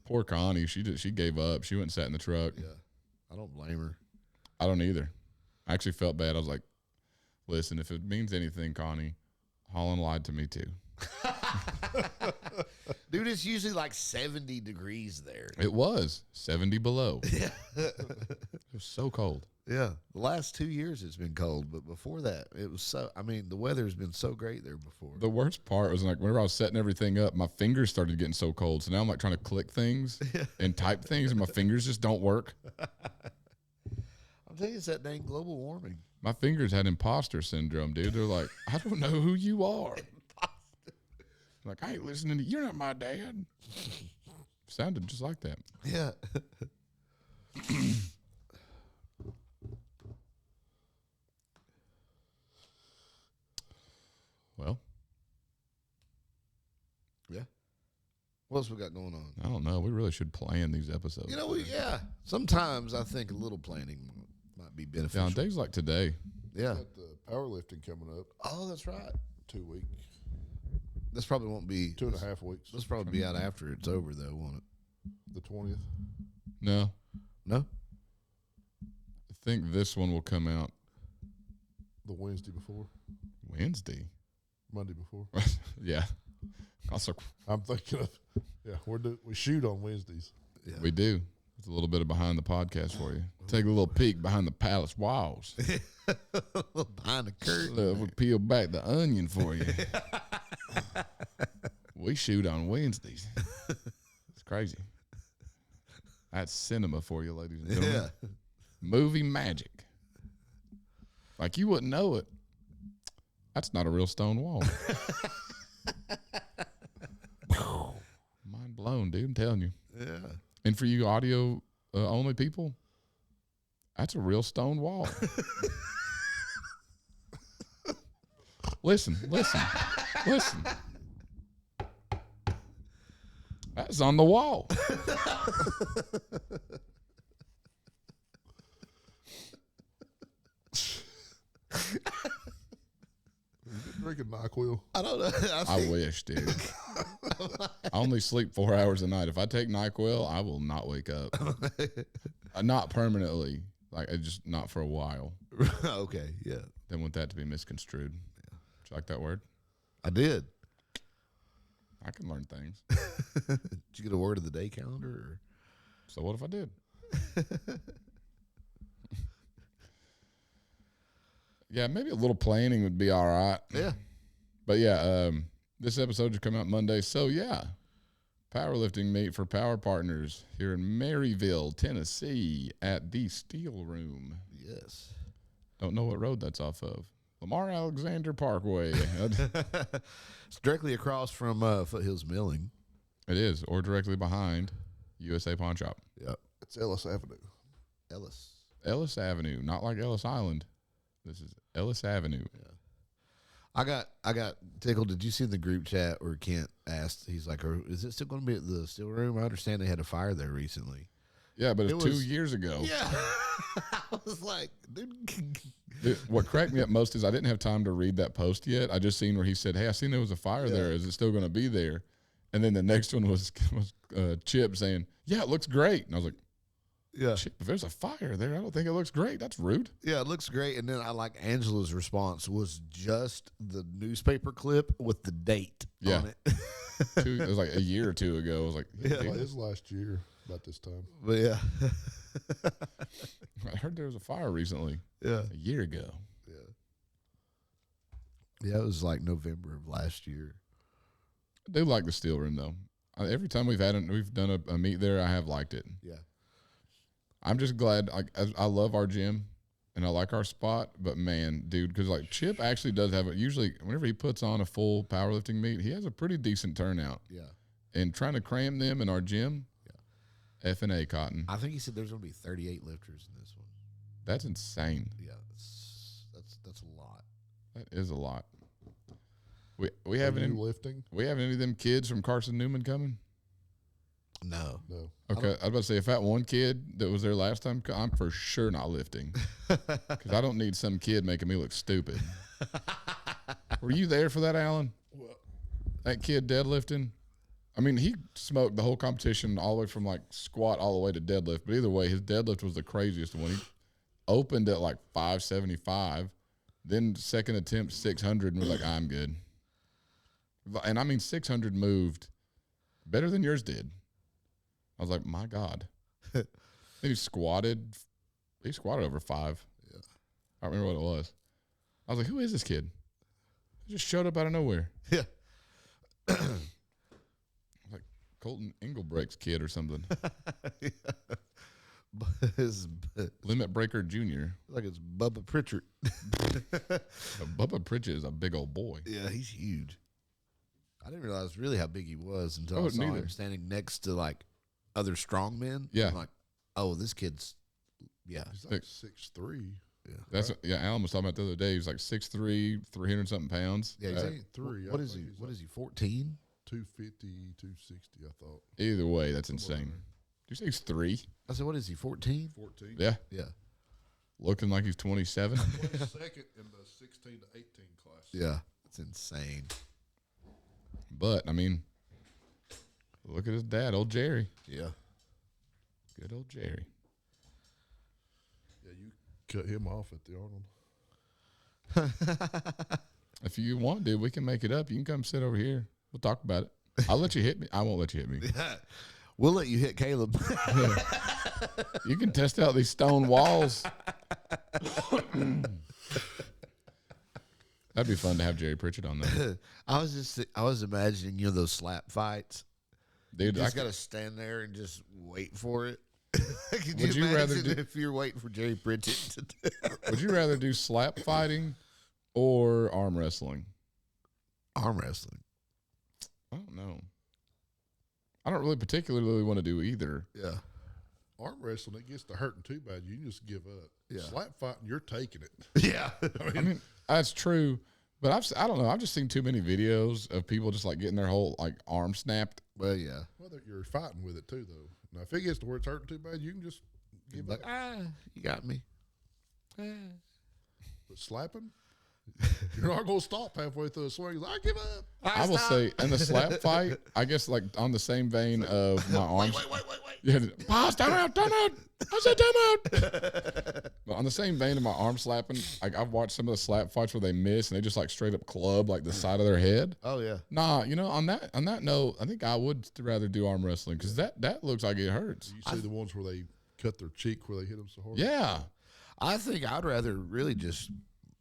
poor Connie. She gave up. She went and sat in the truck. Yeah. I don't blame her. I don't either. I actually felt bad. I was like, listen, if it means anything, Connie, Holland lied to me too. Dude, it's usually like 70 degrees there. It was 70 below. Yeah. It was so cold. Yeah. The last 2 years it's been cold, but before that, it was the weather's been so great there before. The worst part was like whenever I was setting everything up, my fingers started getting so cold. So now I'm like trying to click things and type things, and my fingers just don't work. I'm telling you, it's that dang global warming. My fingers had imposter syndrome, dude. They're like, I don't know who you are. Like, I ain't listening to you. You're not my dad. Sounded just like that. Yeah. Well, Yeah. What else we got going on? I don't know. We really should plan these episodes. You know, sometimes I think a little planning might be Yeah, beneficial. on days like today. Yeah. Got the powerlifting coming up. Oh, that's right. 2 weeks. This probably won't be 2.5 weeks. This probably be out after it's over, though, won't it? The 20th. No, No. I think this one will come out The Wednesday before. Wednesday. Monday before. Yeah. Also, I'm thinking of, we shoot on Wednesdays. Yeah. we do. It's a little bit of behind the podcast for you. Take a little peek behind the palace walls. Behind the curtain. We peel back the onion for you. We shoot on Wednesdays. It's crazy. That's cinema for you, ladies and gentlemen. Yeah. Movie magic. Like you wouldn't know it. That's not a real stone wall. Mind blown, dude. I'm telling you. Yeah. And for you audio only people, that's a real stone wall. Listen. That's on the wall. Drinking NyQuil. I don't know. I wish, dude. I only sleep 4 hours a night. If I take NyQuil, I will not wake up. Not permanently. Like, just not for a while. Okay, yeah. Don't want that to be misconstrued. Yeah. Did you like that word? I did. I can learn things. Did you get a word of the day calendar? Or? So what if I did? Yeah, maybe a little planning would be all right. Yeah. But yeah, this episode should come out Monday. So yeah, powerlifting meet for Power Partners here in Maryville, Tennessee at the Steel Room. Yes. Don't know what road that's off of. Lamar Alexander Parkway. It's directly across from Foothills Milling. It is, or directly behind USA Pawn Shop. Yep. It's Ellis Avenue. Ellis Avenue, not like Ellis Island. This is Ellis Avenue. Yeah. I got tickled. Did you see the group chat where Kent asked, he's like, is it still going to be at the Steel Room? I understand they had a fire there recently. Yeah, but it's It was- 2 years ago. Yeah. I was like, dude. Dude, what cracked me up most is I didn't have time to read that post yet. I just seen where he said, "Hey, I seen there was a fire there. Is it still going to be there?" And then the next one was Chip saying, "Yeah, it looks great." And I was like, Yeah. "Chip, if there's a fire there, I don't think it looks great. That's rude." Yeah, it looks great. And then I like Angela's response was just the newspaper clip with the date on it. It was like a year or two ago. I was like, Yeah, it was last year about this time. But yeah. I heard there was a fire recently. Yeah. A year ago. Yeah, it was like November of last year. I do like the Steel Room though. Every time we've done a meet there, I have liked it. Yeah. I'm just glad. I love our gym, and I like our spot. But man, dude, because like Chip actually does have usually whenever he puts on a full powerlifting meet, he has a pretty decent turnout. Yeah. And trying to cram them in our gym, F&A Cotton. I think he said there's going to be 38 lifters in this one. That's insane. Yeah, that's a lot. That is a lot. We Are haven't you any, lifting? we have any of them kids from Carson Newman coming? No. Okay, I was about to say if that one kid that was there last time, I'm for sure not lifting because I don't need some kid making me look stupid. Were you there for that, Alan? Well, That kid deadlifting. I mean, he smoked the whole competition all the way from like squat all the way to deadlift. But either way, his deadlift was the craziest one. He opened at like 575, then second attempt 600, and was like, "I'm good." And I mean, 600 moved better than yours did. I was like, "My God!" Then he squatted. He squatted over 5. Yeah, I don't remember what it was. I was like, "Who is this kid?" He just showed up out of nowhere. Yeah. Colton Engelbrecht's kid or something. Limit Breaker Jr. like it's Bubba Pritchard. Bubba Pritchard is a big old boy. Yeah, he's huge. I didn't realize really how big he was until I I wouldn't saw either. him standing next to like other strong men. Yeah. I'm like, oh, this kid's he's like 6'3". That's Alan was talking about the other day. He was like 6'3", 300 something pounds. Yeah, He ain't 3. What is he? What is he? 14? 250, 260, I thought. Either way, that's insane. Did you say he's 3? I said, what is he? 14? 14. Yeah. Yeah. Looking like he's 27. Second in the 16 to 18 class. Yeah. It's insane. But, I mean, look at his dad, old Jerry. Yeah. Good old Jerry. Yeah, you cut him off at the Arnold. If you want, dude, we can make it up. You can come sit over here. We'll talk about it. I'll let you hit me. I won't let you hit me. We'll let you hit Caleb. You can test out these stone walls. That'd be fun to have Jerry Pritchett on there. I was imagining, those slap fights. Dude, you just got to stand there and just wait for it. Would you rather if you're waiting for Jerry Pritchett to do Would you rather do slap fighting or arm wrestling? Arm wrestling. I don't know. I don't really particularly want to do either. Yeah. Arm wrestling, it gets to hurting too bad. You can just give up. Yeah. Slap fighting, you're taking it. Yeah. I mean, that's true. But I don't know. I've just seen too many videos of people just like getting their whole like arm snapped. Well, yeah. Well, you're fighting with it too, though. Now, if it gets to where it's hurting too bad, you can just give up. You got me. But slapping, you're not going to stop halfway through a swing. I give up. I will say in the slap fight, I guess like on the same vein of my arms. Wait. Yeah, pause, time out. I said time out. But on the same vein of my arm slapping, like I've watched some of the slap fights where they miss and they just like straight up club like the side of their head. Oh yeah. Nah, on that note, I think I would rather do arm wrestling because that looks like it hurts. You see the ones where they cut their cheek where they hit them so hard? Yeah. I think I'd rather really just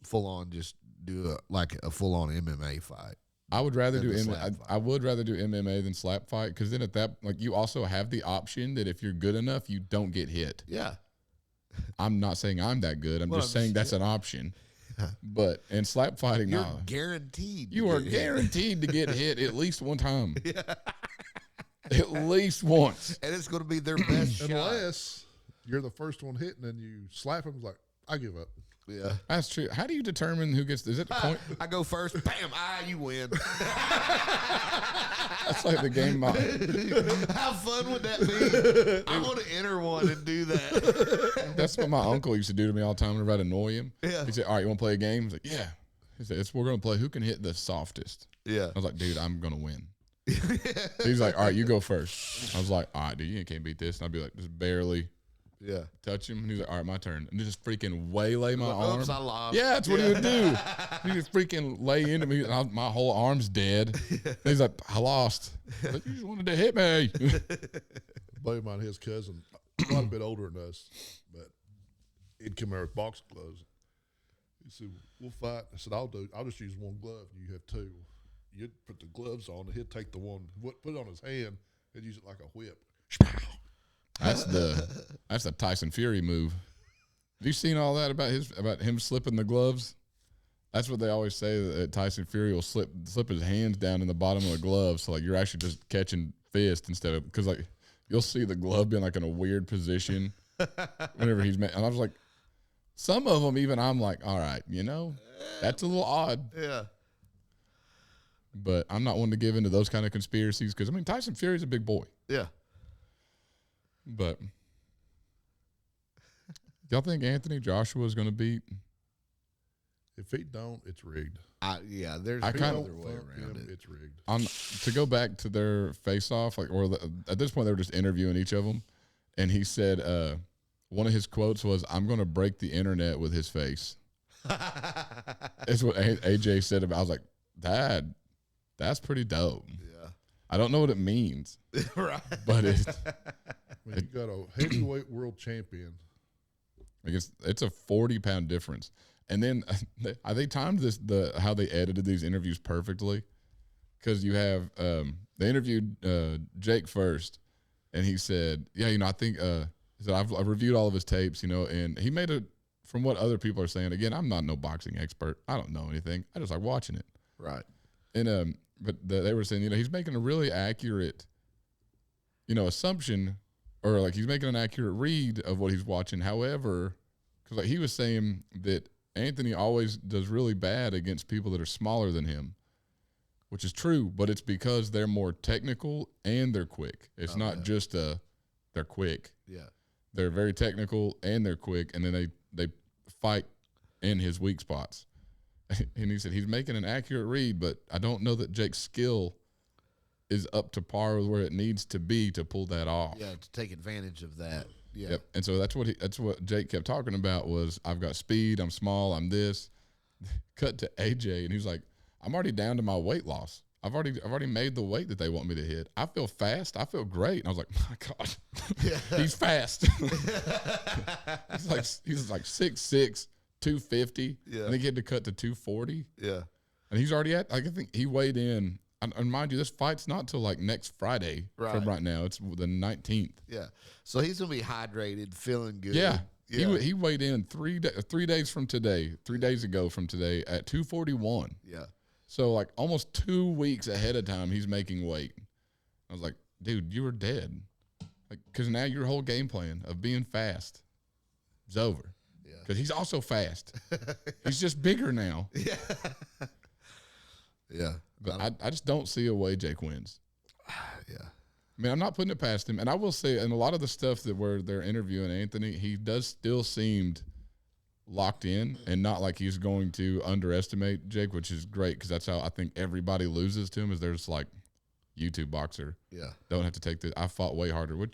full on just do a full on MMA fight. I would rather do I would rather do MMA than slap fight because then at that like you also have the option that if you're good enough you don't get hit. Yeah. I'm not saying I'm that good. I'm just saying that's an option. But in slap fighting, you're guaranteed. You are guaranteed to get hit at least one time. Yeah. At least once. And it's going to be their best shot. Unless you're the first one hitting and you slap them, like, I give up. Yeah. That's true. How do you determine who gets, is it the point? I go first. Bam. You win. That's like the game. How fun would that be? I want to enter one and do that. That's what my uncle used to do to me all the time whenever I'd annoy him. Yeah. He'd say, all right, you want to play a game? I was like, yeah. He said, we're going to play who can hit the softest. Yeah. I was like, dude, I'm going to win. He's like, all right, you go first. I was like, all right, dude, you can't beat this. And I'd be like, just barely. Yeah. Touch him. And he's like, all right, my turn. And just freaking waylay my arm. Oops, I lost. Yeah, that's what he would do. He just freaking lay into me. And my whole arm's dead. And he's like, I lost. Like, you just wanted to hit me. A buddy of mine, his cousin, quite a bit older than us, but he'd come out with boxing gloves. He said, we'll fight. I said, I'll just use one glove. You have two. You'd put the gloves on, and he'd take the one, put it on his hand, and use it like a whip. That's the Tyson Fury move. Have you seen all that about him slipping the gloves? That's what they always say, that Tyson Fury will slip his hands down in the bottom of the glove, so like you're actually just catching fist instead of, because like you'll see the glove being like in a weird position whenever he's and I was like, some of them even I'm like, all right, that's a little odd. Yeah. But I'm not one to give into those kind of conspiracies because Tyson Fury's a big boy. Yeah. But y'all think Anthony Joshua is going to beat? If he don't, it's rigged. There's no other way around it. It's rigged. To go back to their face-off, at this point they were just interviewing each of them, and he said one of his quotes was, "I'm going to break the internet with his face." That's what AJ said about. I was like, that's pretty dope. Yeah. I don't know what it means, Right? I But mean, you got a heavyweight world champion. I guess it's a 40-pound difference. And then they timed how they edited these interviews perfectly, because you have they interviewed Jake first, and he said, "Yeah, I think he said I've reviewed all of his tapes, and he made from what other people are saying. Again, I'm not no boxing expert. I don't know anything. I just like watching it. Right. And but they were saying, he's making a really accurate, assumption, or like he's making an accurate read of what he's watching. However, because like he was saying that Anthony always does really bad against people that are smaller than him, which is true, but it's because they're more technical and they're quick. It's not just they're quick. Yeah. They're very technical and they're quick, and then they fight in his weak spots. And he said he's making an accurate read, but I don't know that Jake's skill is up to par with where it needs to be to pull that off. Yeah, to take advantage of that. Yeah. Yep. And so that's what Jake kept talking about was, I've got speed, I'm small, I'm this. Cut to AJ, and he's like, I'm already down to my weight loss. I've already made the weight that they want me to hit. I feel fast. I feel great. And I was like, my God, he's fast. he's like 6'6", 250. Yeah. And he had to cut to 240. Yeah. And he's already at, I think he weighed in. And mind you, this fight's not till like next Friday from right now. It's the 19th. Yeah. So he's going to be hydrated, feeling good. Yeah. Yeah. He weighed in 3 days from today, 3 days ago from today at 241. Yeah. So like almost 2 weeks ahead of time, he's making weight. I was like, dude, you were dead. Like, because now your whole game plan of being fast is over. Yeah. Because he's also fast. He's just bigger now. Yeah. Yeah. But I just don't see a way Jake wins. Yeah. I mean, I'm not putting it past him. And I will say, and a lot of the stuff that where they're interviewing Anthony, he does still seemed locked in and not like he's going to underestimate Jake, which is great because that's how I think everybody loses to him is there's like YouTube boxer. Yeah. Don't have to take I fought way harder. Which,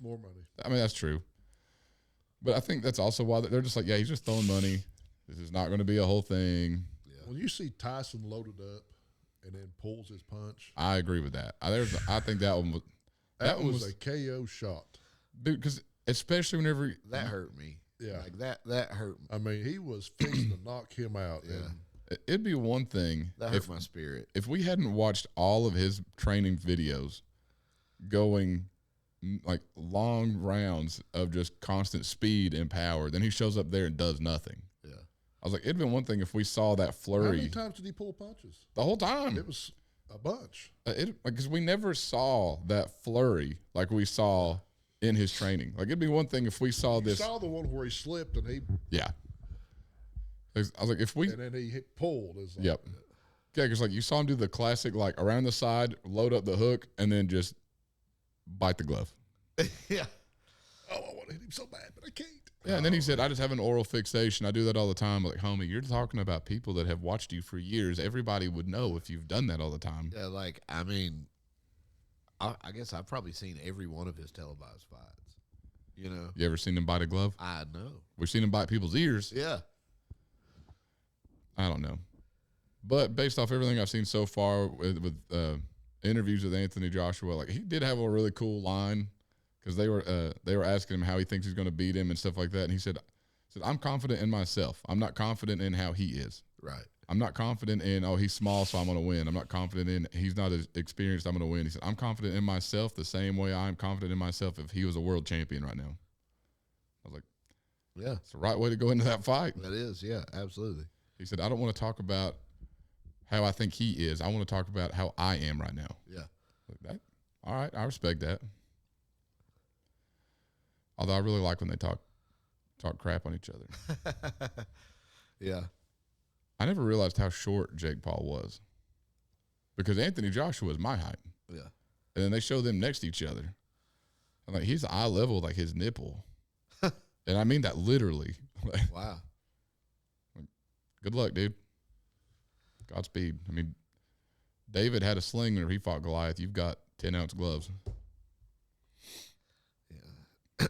More money. I mean, that's true. But I think that's also why they're just like, yeah, he's just throwing money. This is not going to be a whole thing. Yeah. When you see Tyson loaded up and then pulls his punch. I agree with that. I think that one was that was a KO shot. Dude, because especially whenever that hurt me. Yeah. Like that hurt me. I mean, he was fixing to knock him out. Yeah. And it'd be one thing That hurt my spirit. if we hadn't watched all of his training videos going like long rounds of just constant speed and power, then he shows up there and does nothing. Yeah. I was like, it'd been one thing if we saw that how flurry many times did he pull punches? the whole time. It was a bunch. Because we never saw that flurry like we saw in his training. Like it'd be one thing if we saw You this. saw the one where he slipped and he Yeah. I was like, if we. and then he pulled. It's like, Yep. Yeah, because like you saw him do the classic, like around the side, load up the hook, and then just bite the glove. Yeah. Oh, I want to hit him so bad, but I can't. Yeah, and then he said, I just have an oral fixation. I do that all the time. I'm like, homie, you're talking about people that have watched you for years. Everybody would know if you've done that all the time. Yeah, like, I mean, I guess I've probably seen every one of his televised fights. You know? You ever seen him bite a glove? I know. We've seen him bite people's ears. Yeah. I don't know. But based off everything I've seen so far with interviews with Anthony Joshua, like he did have a really cool line because they were asking him how he thinks he's going to beat him and stuff like that, and he said, "I'm confident in myself. I'm not confident in how he is. Right. I'm not confident in he's small, so I'm going to win. I'm not confident in he's not as experienced. I'm going to win." He said, "I'm confident in myself the same way I'm confident in myself if he was a world champion right now." I was like, Yeah. "It's the right way to go into that fight." That is. Yeah, absolutely. He said, "I don't want to talk about how I think he is. I want to talk about how I am right now." Yeah. Like that. All right, I respect that. Although I really like when they talk crap on each other. Yeah. I never realized how short Jake Paul was. Because Anthony Joshua is my height. Yeah. And then they show them next to each other. I'm like, he's eye level like his nipple. And I mean that literally. Wow. Good luck, dude. Godspeed. I mean, David had a sling whenever he fought Goliath. You've got 10-ounce gloves. Yeah.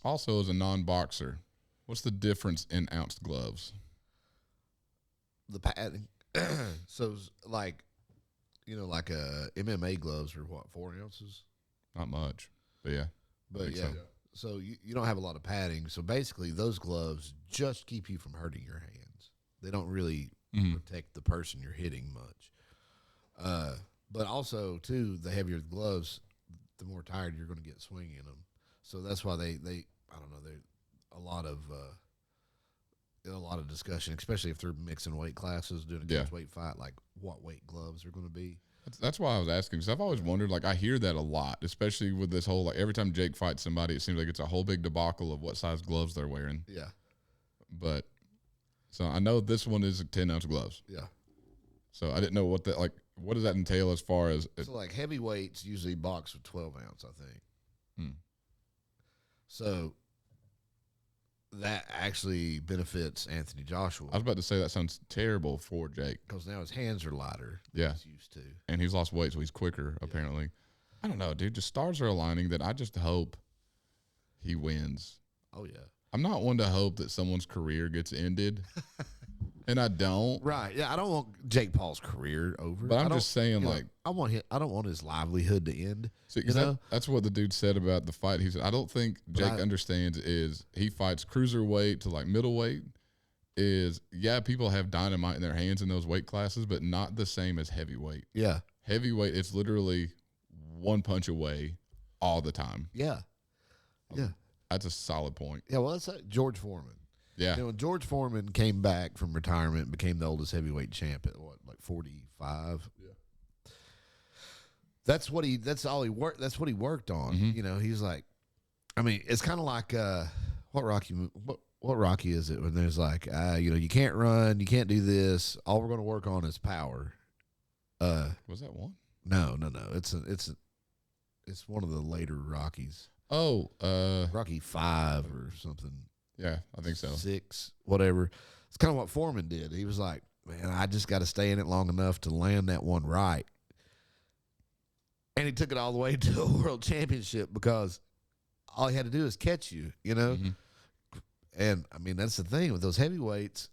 Also, as a non-boxer, what's the difference in ounce gloves? The padding. So, like, like MMA gloves are what, 4 ounces? Not much, but yeah. But yeah. so. So you don't have a lot of padding. So basically, those gloves just keep you from hurting your hands. They don't really protect the person you're hitting much. But also, too, the heavier the gloves, the more tired you're going to get swinging them. So that's why they I don't know, they a lot of discussion, especially if they're mixing weight classes, doing a catch weight fight, like what weight gloves are going to be. That's why I was asking, because I've always wondered, like, I hear that a lot, especially with this whole, like, every time Jake fights somebody, it seems like it's a whole big debacle of what size gloves they're wearing. Yeah. But, so I know this one is 10-ounce gloves. Yeah. So I didn't know what that, like, what does that entail as far as? So, like, heavyweights usually box with 12 ounce, I think. So that actually benefits Anthony Joshua. I was about to say that sounds terrible for Jake. Because now his hands are lighter than he's used to. And he's lost weight, so he's quicker, apparently. I don't know, dude. Just stars are aligning that I just hope he wins. Oh, yeah. I'm not one to hope that someone's career gets ended. And I don't. Right. Yeah, I don't want Jake Paul's career over. But I'm just saying, like, I don't want his livelihood to end. See, that's what the dude said about the fight. He said, I don't think Jake understands is he fights cruiserweight to like middleweight. People have dynamite in their hands in those weight classes, but not the same as heavyweight. Yeah. Heavyweight, it's literally one punch away all the time. Yeah. Yeah. That's a solid point. Yeah, well, that's like George Foreman. Yeah. When George Foreman came back from retirement and became the oldest heavyweight champ at what, like 45? Yeah. That's what he worked on. Mm-hmm. He's like, I mean, it's kind of like what Rocky is it when there's like, you can't run, you can't do this. All we're going to work on is power. Was that one? No. It's one of the later Rockies. Oh, Rocky 5 or something. Yeah, I think so. 6, whatever. It's kind of what Foreman did. He was like, man, I just got to stay in it long enough to land that one right. And he took it all the way to a world championship because all he had to do is catch you, Mm-hmm. And, I mean, that's the thing with those heavyweights.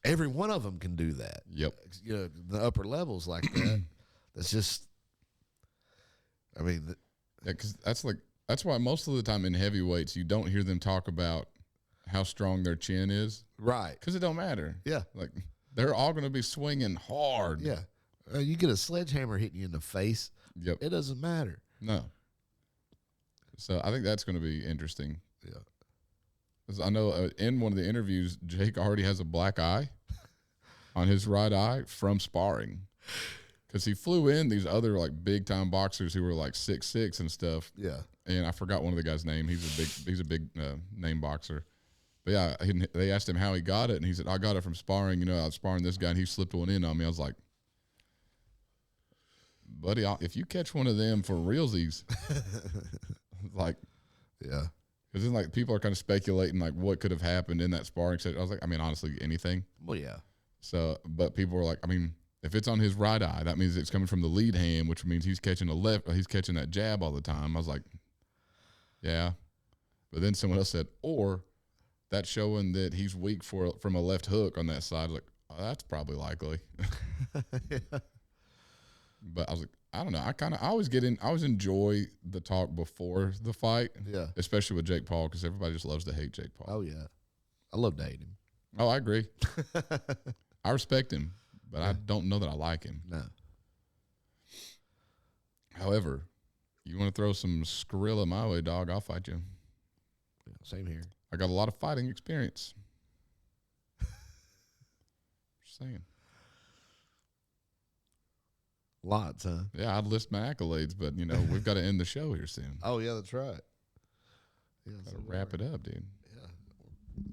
Every one of them can do that. Yep. The upper levels like that. That's just, I mean. Yeah, because that's why most of the time in heavyweights, you don't hear them talk about how strong their chin is. Right. Because it don't matter. Yeah. Like, they're all going to be swinging hard. Yeah. You get a sledgehammer hitting you in the face. Yep. It doesn't matter. No. So I think that's going to be interesting. Yeah. 'Cause I know in one of the interviews, Jake already has a black eye on his right eye from sparring. Because he flew in these other like big time boxers who were like 6'6" and stuff. Yeah. And I forgot one of the guys' name. He's a big name boxer. But yeah, they asked him how he got it, and he said, "I got it from sparring. I was sparring this guy, and he slipped one in on me." I was like, "Buddy, if you catch one of them for realsies, like, yeah." Because then like people are kind of speculating like what could have happened in that sparring session. I was like, I mean, honestly, anything. Well, yeah. So, but people were like, I mean, if it's on his right eye, that means it's coming from the lead hand, which means he's catching he's catching that jab all the time. I was like, yeah. But then someone else said, or that's showing that he's weak from a left hook on that side. Like, oh, that's probably likely. Yeah. But I was like, I don't know. I always enjoy the talk before the fight. Yeah. Especially with Jake Paul, because everybody just loves to hate Jake Paul. Oh, yeah. I love to hate him. Oh, I agree. I respect him, but I don't know that I like him. No. However, you want to throw some Skrilla my way, dog, I'll fight you. Yeah, same here. I got a lot of fighting experience. Just saying. Lots, huh? Yeah, I'd list my accolades, but, we've got to end the show here soon. Oh, yeah, that's right. Yeah, Got to wrap it up, dude. Yeah.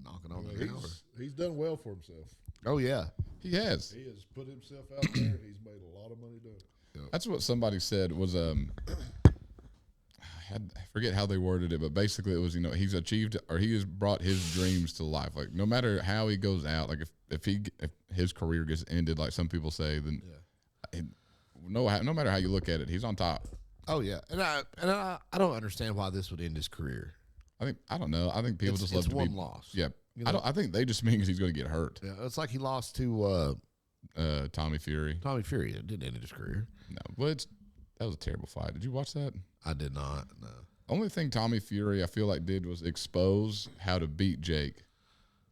Knocking on the hour. He's done well for himself. Oh, yeah. He has. He has put himself out there, and he's made a lot of money doing it. That's what somebody said was I forget how they worded it, but basically it was he's achieved or he has brought his dreams to life. Like no matter how he goes out, like if his career gets ended, like some people say, then no matter how you look at it, he's on top. Oh yeah, and I don't understand why this would end his career. I don't know. I think people just love to one be loss. Yeah, I think they just mean he's going to get hurt. Yeah, it's like he lost to Tommy Fury. Tommy Fury. It didn't end his career. No, but that was a terrible fight. Did you watch that? I did not. No. Only thing Tommy Fury I feel like did was expose how to beat Jake,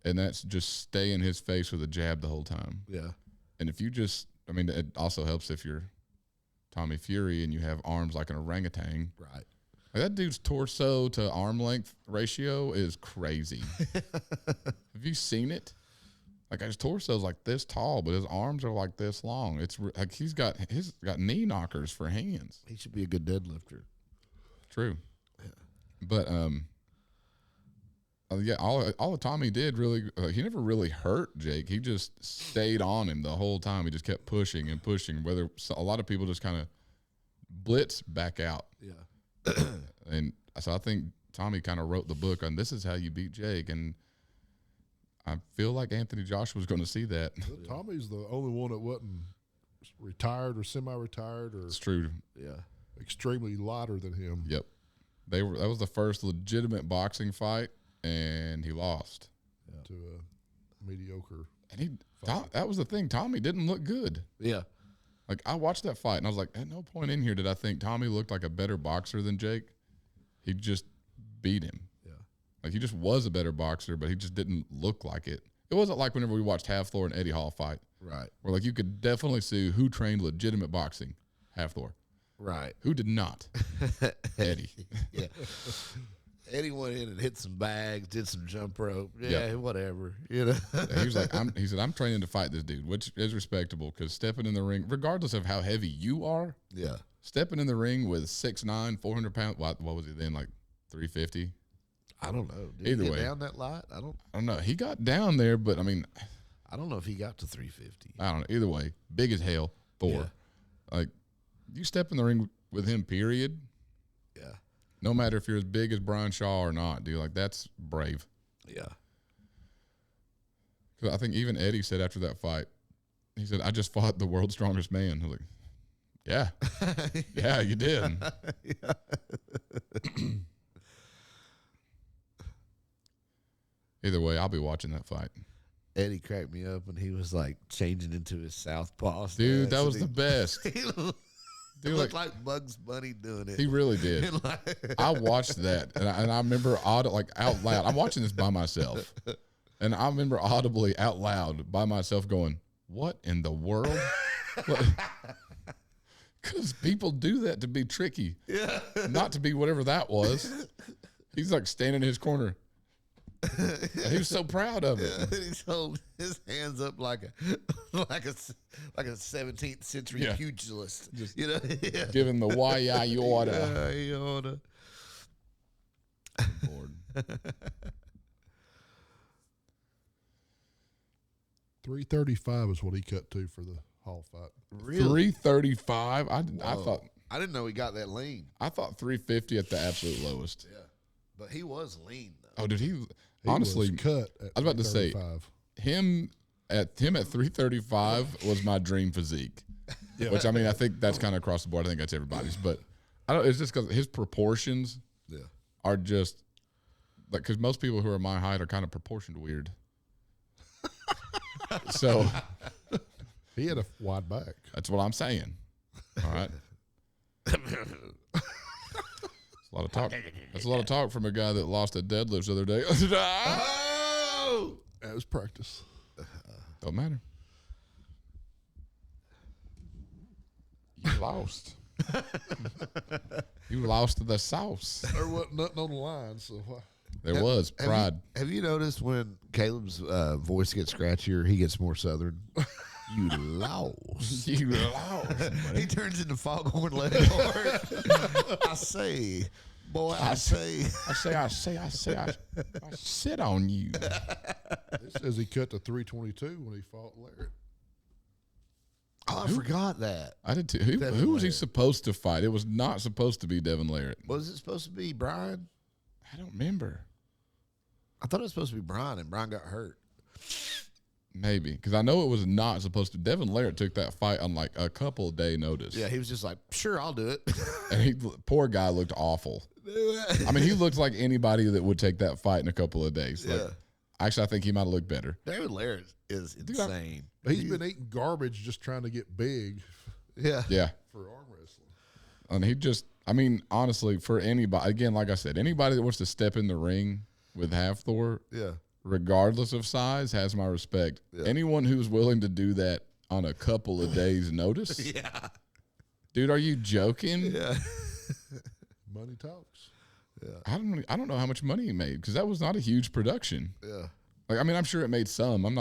and that's just stay in his face with a jab the whole time. Yeah. And if you it also helps if you're Tommy Fury and you have arms like an orangutan. Right. Like that dude's torso to arm length ratio is crazy. Have you seen it? Like his torso's like this tall, but his arms are like this long. It's like he's got knee knockers for hands. He should be a good deadlifter. True. Yeah. But all that Tommy did really, he never really hurt Jake. He just stayed on him the whole time. He just kept pushing and pushing. Whether a lot of people just kind of blitz back out. Yeah. And so I think Tommy kind of wrote the book on this is how you beat Jake, and I feel like Anthony Joshua's going to see that. Well, Tommy's the only one that wasn't retired or semi-retired or It's true. Yeah. extremely lighter than him. Yep. That was the first legitimate boxing fight, and he lost. To a mediocre. And that was the thing. Tommy didn't look good. Yeah. Like, I watched that fight, and I was like, at no point in here did I think Tommy looked like a better boxer than Jake. He just beat him. Yeah. Like, he just was a better boxer, but he just didn't look like it. It wasn't like whenever we watched Half Thor and Eddie Hall fight. Right. Where, like, you could definitely see who trained legitimate boxing. Half Thor. Right. Who did not? Eddie. Yeah. Eddie went in and hit some bags, did some jump rope. Yeah, whatever. You know. He was like, he said, I'm training to fight this dude, which is respectable because stepping in the ring, regardless of how heavy you are, Yeah. stepping in the ring with 6'9", 400 pounds, what was he then, like 350? I don't know. Did Either he get way. down that light? I don't know. He got down there, but I mean, I don't know if he got to 350. I don't know. Either way, big as hell, Thor. Yeah. Like, you step in the ring with him, period. Yeah. No matter if you're as big as Brian Shaw or not, dude, like, that's brave. Yeah. Because I think even Eddie said after that fight, he said, I just fought the world's strongest man. I was like, yeah. Yeah, you did. Yeah. Either way, I'll be watching that fight. Eddie cracked me up when he was like changing into his southpaw. Dude, stance, that and was the best. He Dude, looked like Bugs Bunny doing it. He really did. I watched that, and I remember out loud. I'm watching this by myself, and I remember audibly out loud by myself going, "What in the world?" Because people do that to be tricky, not to be whatever that was. He's like standing in his corner. And he was so proud of it. He's holding his hands up like a 17th century pugilist. Just you know, giving the why you oughta. You oughta. Lord. 335 is what he cut to for the Hall fight. Really? 335. I thought I didn't know he got that lean. I thought 350 at the absolute lowest. Yeah, but he was lean though. Oh, did he? He Honestly, was cut at I was about to say 335. him at 335 was my dream physique. Which I mean, I think that's kind of across the board. I think that's everybody's, but I don't. It's just because his proportions are just like because most people who are my height are kind of proportioned weird. So He had a wide back. that's what I'm saying. All right. That's a lot of talk. That's a lot of talk from a guy that lost a deadlift the other day. Oh, That was practice. Don't matter. You lost. You lost the sauce. There wasn't nothing on the line, so There was pride. Have you noticed when Caleb's voice gets scratchier, he gets more southern? You lost. You lost. He turns into Foghorn Leghorn. I say, boy, I say. I sit on you. it says he cut to 322 when he fought Larry. Oh, I forgot that. I did too. Devin Who was he Larratt. supposed to fight? It was not supposed to be Devin Larratt. Was it supposed to be Brian? I don't remember. I thought it was supposed to be Brian, and Brian got hurt. Maybe because I know it was not supposed to. Devin Larratt took that fight on like a couple of day notice. Yeah, he was just like, sure, I'll do it. And poor guy looked awful. I mean, he looked like anybody that would take that fight in a couple of days. Like, Yeah. actually, I think he might have looked better. David Larratt is insane. He's been eating garbage just trying to get big Yeah. Yeah. for arm wrestling. And he just, I mean, honestly, for anybody, again, like I said, anybody that wants to step in the ring with Half Thor, Yeah. regardless of size, has my respect. Yeah. Anyone who's willing to do that on a couple of days' notice, Yeah. dude, are you joking? Yeah. Money talks. I don't know how much money he made because that was not a huge production. Yeah. Like, I mean, I'm sure it made some. I'm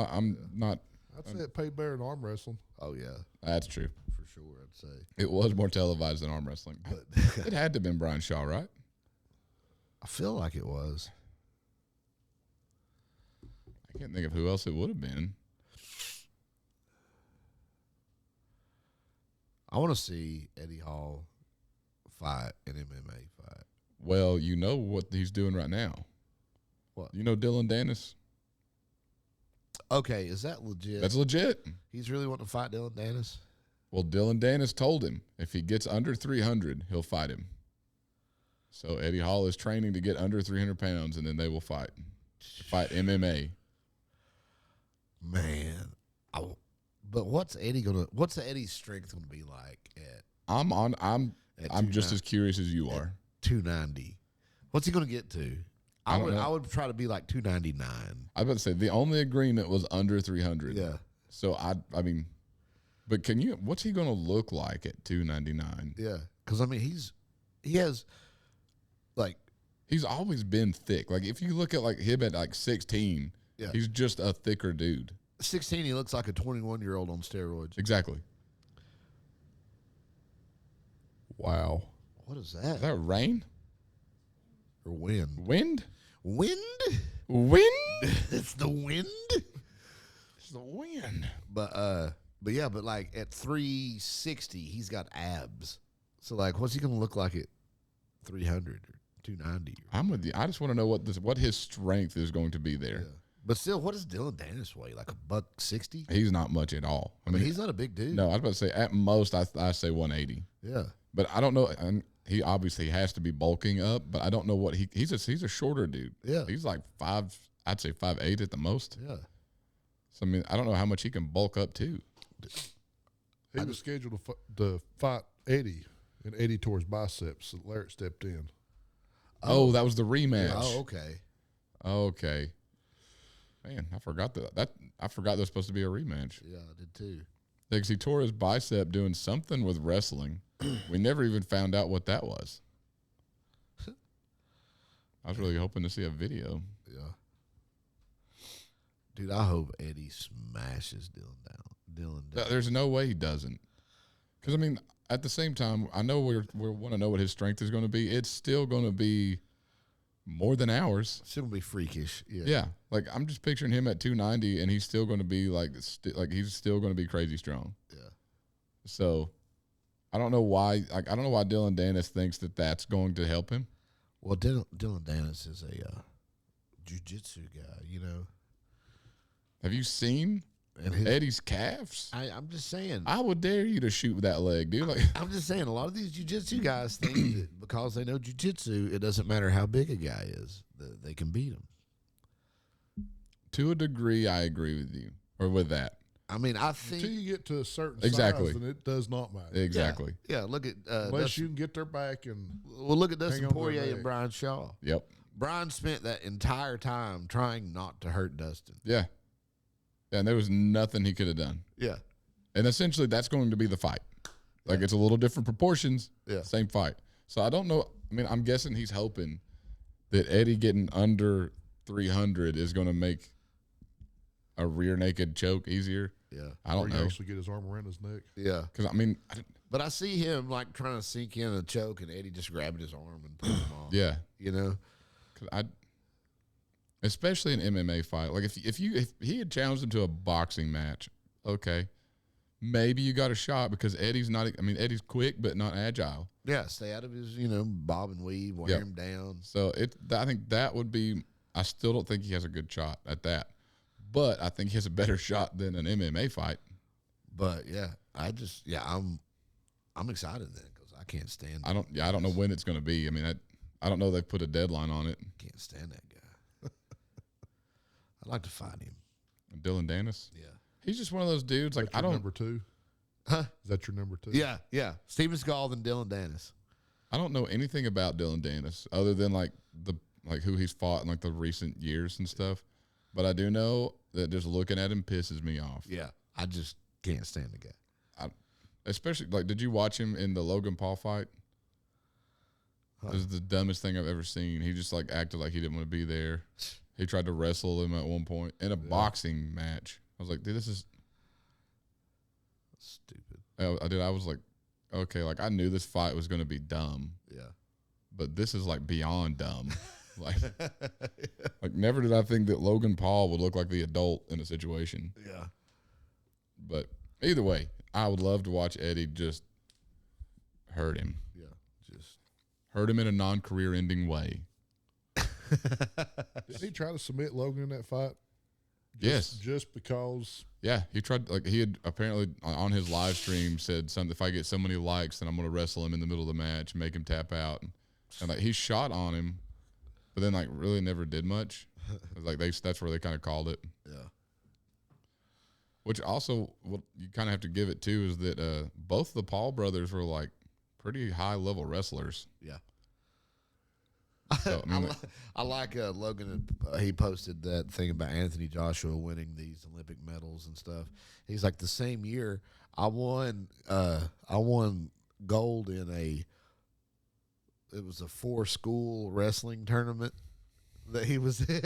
not. I'd say it paid better than arm wrestling. Oh, yeah. That's true. For sure, I'd say. It was more televised than arm wrestling. But It had to have been Brian Shaw, right? I feel like it was. I can't think of who else it would have been. I want to see Eddie Hall fight an MMA fight. Well, you know what he's doing right now. What? You know Dylan Dennis? Okay, is that legit? That's legit. He's really wanting to fight Dylan Dennis? Well, Dylan Dennis told him if he gets under 300, he'll fight him. So Eddie Hall is training to get under 300 pounds, and then they will fight. Fight MMA. Man, but what's Eddie's strength gonna be like at I'm just as curious as you are. 290? What's he gonna get to? I would try to be like 299. I was about to say the only agreement was under 300. Yeah. So I mean, but what's he gonna look like at 299? Yeah, because I mean he has like he's always been thick. Like if you look at like him at like 16, he's just a thicker dude. 16, he looks like a 21-year-old on steroids. Exactly. Wow. What is that? Is that rain? Or wind? Wind? Wind? It's the wind? It's the wind. But like at 360, he's got abs. So like, what's he gonna look like at 300 or 290? I'm with you. I just want to know what his strength is going to be there. Yeah. But still, what does Dylan Dennis weigh? Like $160? He's not much at all. I mean, he's not a big dude. No, I was about to say at most I say 180. Yeah. But I don't know. And he obviously has to be bulking up, but I don't know what he's a shorter dude. Yeah. He's like 5. I'd say 5'8" at the most. Yeah. So I mean, I don't know how much he can bulk up to. He was scheduled to fight Eddie, and Eddie tore his biceps. So Larrett stepped in. Oh, that was the rematch. Oh, okay. Okay. Man, I forgot that. I forgot there was supposed to be a rematch. Yeah, I did too. Because he tore his bicep doing something with wrestling. We never even found out what that was. I was really hoping to see a video. Yeah. Dude, I hope Eddie smashes Dylan down. There's no way he doesn't. Because, I mean, at the same time, I know we want to know what his strength is going to be. It's still going to be more than ours. It's going to be freakish. Yeah. Yeah. Like, I'm just picturing him at 290, and he's still going to be, he's still going to be crazy strong. Yeah. So, I don't know why. I don't know why Dylan Dennis thinks that that's going to help him. Well, Dylan Dennis is a jiu-jitsu guy, you know. Have you seen Eddie's calves? I'm just saying. I would dare you to shoot that leg, dude. Like, I'm just saying, a lot of these jiu-jitsu guys think that because they know jiu-jitsu, it doesn't matter how big a guy is, they can beat him. To a degree, I agree with you, or with that. I mean, I think until you get to a certain Exactly. size, then it does not matter. Exactly. Yeah, look at Unless you can get their back and look at Dustin hang on to Poirier their and leg. Brian Shaw. Yep. Brian spent that entire time trying not to hurt Dustin. Yeah. And there was nothing he could have done. Yeah. And essentially, that's going to be the fight. Like, it's a little different proportions. Yeah. Same fight. So I don't know. I mean, I'm guessing he's hoping that Eddie getting under 300 is going to make a rear naked choke easier. Yeah. I don't or know. you actually get his arm around his neck. Yeah. Because, I mean, But I see him like trying to sink in a choke and Eddie just grabbing his arm and pulling him off. yeah. You know? Because especially an MMA fight. Like, if he had challenged him to a boxing match, okay, maybe you got a shot because Eddie's not. I mean, Eddie's quick but not agile. Yeah, stay out of his, bob and weave, wear him down. So I think that would be. I still don't think he has a good shot at that, but I think he has a better shot than an MMA fight. But yeah, I'm excited then because I can't stand. I don't know when it's going to be. I mean, I don't know they put a deadline on it. Can't stand that guy. I'd like to fight him. Dylan Dennis. Yeah, he's just one of those dudes. Like, That's your number two. Huh? Is that your number two? Yeah. Steven Seagal and Dylan Dennis. I don't know anything about Dylan Dennis other than like who he's fought in like the recent years and stuff. But I do know that just looking at him pisses me off. Yeah, I just can't stand the guy. Especially, like, did you watch him in the Logan Paul fight? It was the dumbest thing I've ever seen. He just, like, acted like he didn't want to be there. He tried to wrestle him at one point in a boxing match. I was like, dude, this is stupid. I was like, okay, like, I knew this fight was going to be dumb. Yeah. But this is, like, beyond dumb. like, never did I think that Logan Paul would look like the adult in a situation. Yeah. But either way, I would love to watch Eddie just hurt him. Yeah. Just hurt him in a non-career ending way. Did he try to submit Logan in that fight? Yes. Just because. Yeah, he tried. Like, he had apparently on his live stream said something. If I get so many likes, then I'm going to wrestle him in the middle of the match, make him tap out, and like he shot on him, but then like really never did much. Like that's where they kind of called it. Yeah. Which also, what you kind of have to give it to is that both the Paul brothers were like pretty high level wrestlers. Yeah. So, I mean, I like Logan. He posted that thing about Anthony Joshua winning these Olympic medals and stuff. He's like, the same year I won gold in it was a 4-school wrestling tournament that he was in.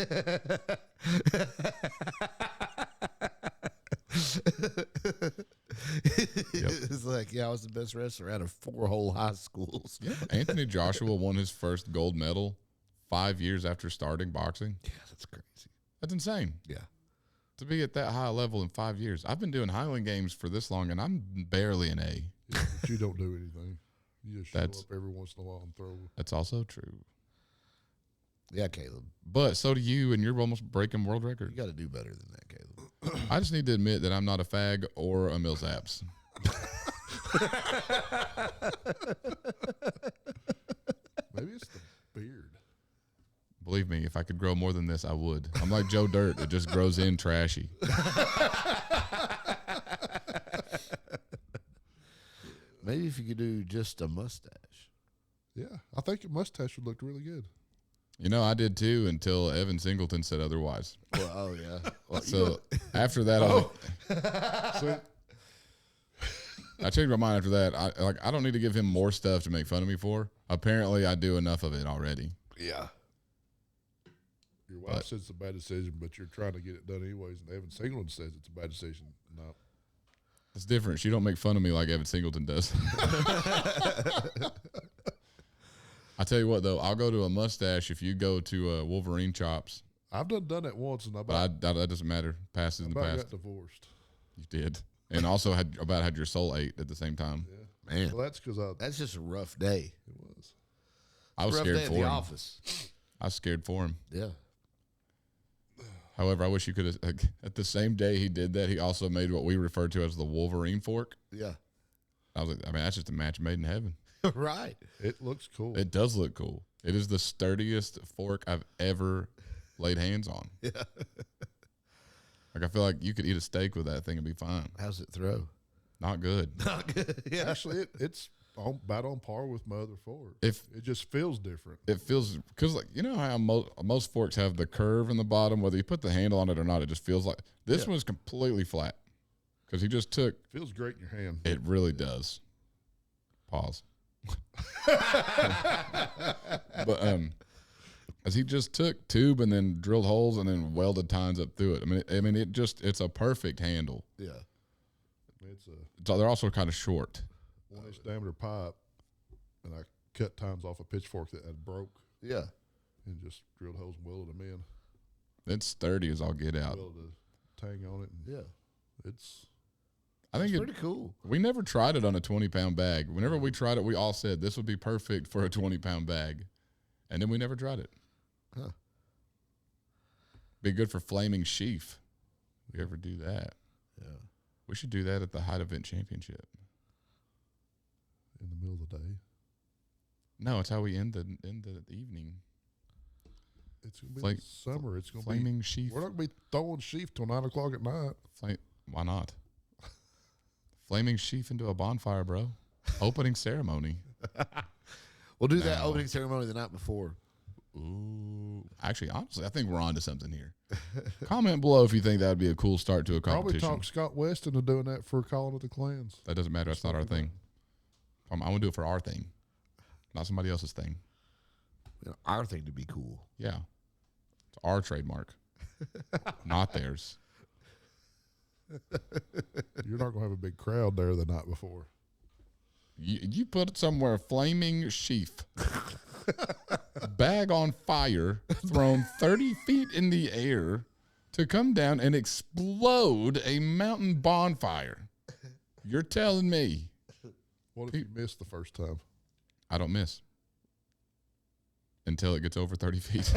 It's like, yeah, I was the best wrestler out of 4 whole high schools. yeah, Anthony Joshua won his first gold medal 5 years after starting boxing. Yeah, that's crazy. That's insane. Yeah. To be at that high level in 5 years. I've been doing Highland Games for this long, and I'm barely an A. Yeah, but you don't do anything. You just show up every once in a while and throw. That's also true. Yeah, Caleb. But so do you, and you're almost breaking world records. You got to do better than that, Caleb. I just need to admit that I'm not a fag or a Millsaps. Maybe it's the beard. Believe me, if I could grow more than this, I would. I'm like Joe Dirt. It just grows in trashy. Maybe if you could do just a mustache. Yeah, I think your mustache would look really good. You know, I did too until Evan Singleton said otherwise. Well, oh, yeah. Well, So after that, I changed my mind after that. I don't need to give him more stuff to make fun of me for. Apparently, I do enough of it already. yeah. Your wife says it's a bad decision, but you're trying to get it done anyways. And Evan Singleton says it's a bad decision. No. It's different. She don't make fun of me like Evan Singleton does. I tell you what, though, I'll go to a mustache if you go to Wolverine Chops. I've done that once, and But that doesn't matter. Past is in the past. got divorced. You did. And also had your soul ate at the same time. Yeah. Man. Well, that's because That's just a rough day. it was. I was Rough scared day for at the him. office. I was scared for him. Yeah. However, I wish you could have, at the same day he did that, he also made what we refer to as the Wolverine fork. Yeah. I was like, I mean, that's just a match made in heaven. Right. It looks cool. It does look cool. It is the sturdiest fork I've ever laid hands on. Yeah. Like, I feel like you could eat a steak with that thing and be fine. How's it throw? Not good. Not good. Yeah. Actually, it's about on par with my other fork. If It just feels different. it feels, because like, you know how most forks have the curve in the bottom, whether you put the handle on it or not, it just feels like this one's completely flat because he just took. Feels great in your hand. It really does. Pause. But as he just took tube and then drilled holes and then welded tines up through it. It's a perfect handle. Yeah. It's a So they're also kind of short. 1-inch diameter pipe, and I cut tines off a pitchfork that had broke Yeah. and just drilled holes and welded them in. It's sturdy as all get out. Welded a tang on it. And Yeah. It's I think It's pretty cool. we never tried it on a 20-pound bag. Whenever we tried it, we all said this would be perfect for a 20-pound bag. And then we never tried it. Huh. Be good for flaming sheaf. We ever do that? Yeah. We should do that at the Height Event Championship. in the middle of the day. No, it's how we end the evening. It's gonna be Like summer. It's gonna flaming be. sheaf. We're not gonna be throwing sheaf till 9 o'clock at night. Why not? Flaming sheaf into a bonfire, bro. Opening ceremony. We'll do that No. opening ceremony the night before. Ooh. Actually, honestly, I think we're on to something here. Comment below if you think that would be a cool start to a Probably competition. talk Scott West into doing that for Calling of the Clans. That doesn't matter. That's not our thing. I want to do it for our thing, not somebody else's thing. You know, our thing to be cool. Yeah. It's our trademark, not theirs. You're not gonna have a big crowd there the night before. You put it somewhere, flaming sheaf. Bag on fire, thrown 30 feet in the air to come down and explode a mountain bonfire. You're telling me. What if you missed the first time? I don't miss until it gets over 30 feet.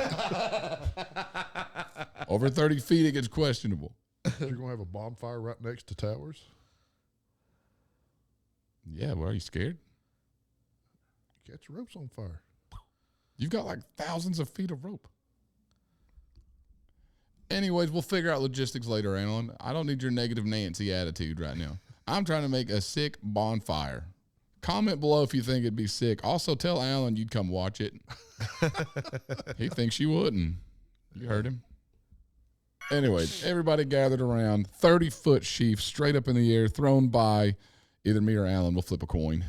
Over 30 feet, it gets questionable. You're gonna have a bonfire right next to towers. Yeah, well, are you scared? Catch your ropes on fire. You've got like thousands of feet of rope. Anyways, we'll figure out logistics later, Alan. I don't need your negative Nancy attitude right now. I'm trying to make a sick bonfire. Comment below if you think it'd be sick. Also, tell Alan you'd come watch it. He thinks you wouldn't. You heard him. Anyways, everybody gathered around. 30-foot sheaf straight up in the air, thrown by either me or Alan. We'll flip a coin.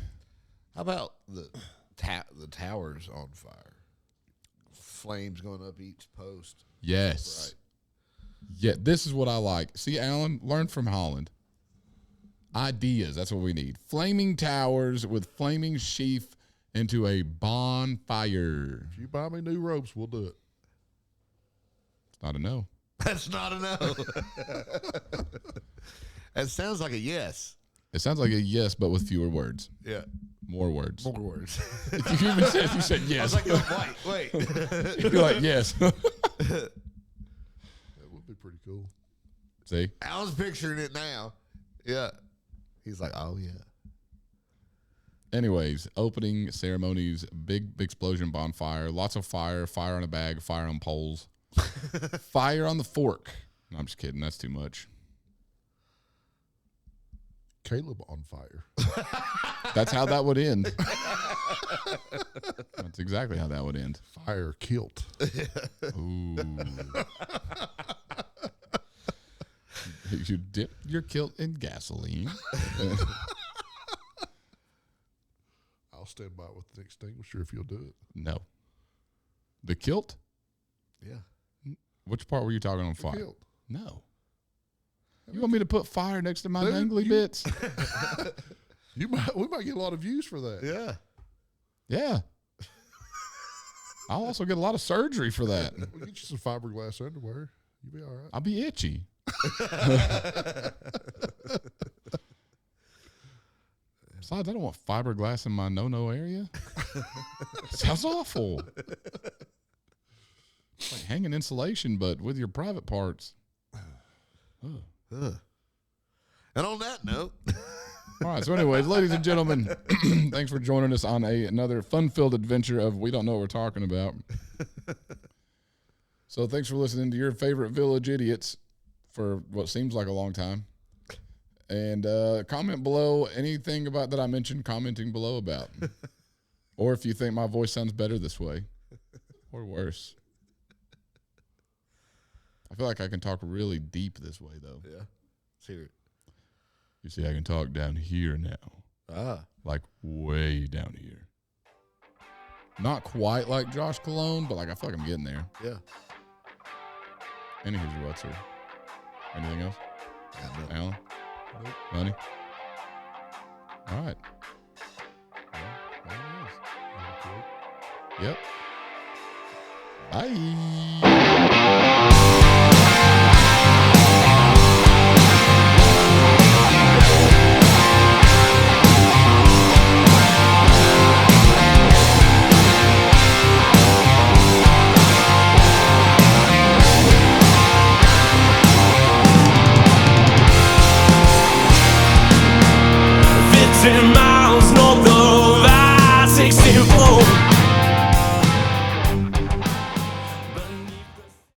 How about the towers on fire? Flames going up each post. Yes. Right. Yeah, this is what I like. See, Alan, learn from Holland. Ideas, that's what we need. Flaming towers with flaming sheaf into a bonfire. If you buy me new ropes, we'll do it. It's not a no. That's not a no. That sounds like a yes. It sounds like a yes, but with fewer words. Yeah. More words. More words. If you even said, if you said yes. I was like, wait. You'd be like, yes. That would be pretty cool. See? Alan's picturing it now. Yeah. He's like, oh, yeah. Anyways, opening ceremonies, big explosion bonfire, lots of fire on a bag, fire on poles, fire on the fork. No, I'm just kidding. That's too much. Caleb on fire. That's how that would end. That's exactly how that would end. Fire kilt. Ooh. You dip your kilt in gasoline. I'll stand by with the extinguisher if you'll do it. No. The kilt? Yeah. Which part were you talking on fire? Kilt. No. You want me to put fire next to my Dude, dangly bits? We might get a lot of views for that. Yeah. Yeah. I'll also get a lot of surgery for that. We'll get you some fiberglass underwear. You'll be all right. I'll be itchy. Besides, I don't want fiberglass in my no-no area. Sounds awful. It's like hanging insulation, but with your private parts. And on that note. All right, so anyways, ladies and gentlemen, thanks for joining us on another fun-filled adventure of We Don't Know What We're Talking About. So thanks for listening to your favorite Village Idiots for what seems like a long time. And comment below anything about that I mentioned, commenting below about. Or if you think my voice sounds better this way or worse. I feel like I can talk really deep this way, though. Yeah. Let's hear it. You see, I can talk down here now. Like way down here. Not quite like Josh Cologne, but like I feel like I'm getting there. Yeah. And here's your what's her. Anything else? Yeah, Alan? Nope. Honey? All right. Well, there it is. Yep. Bye. Fits in my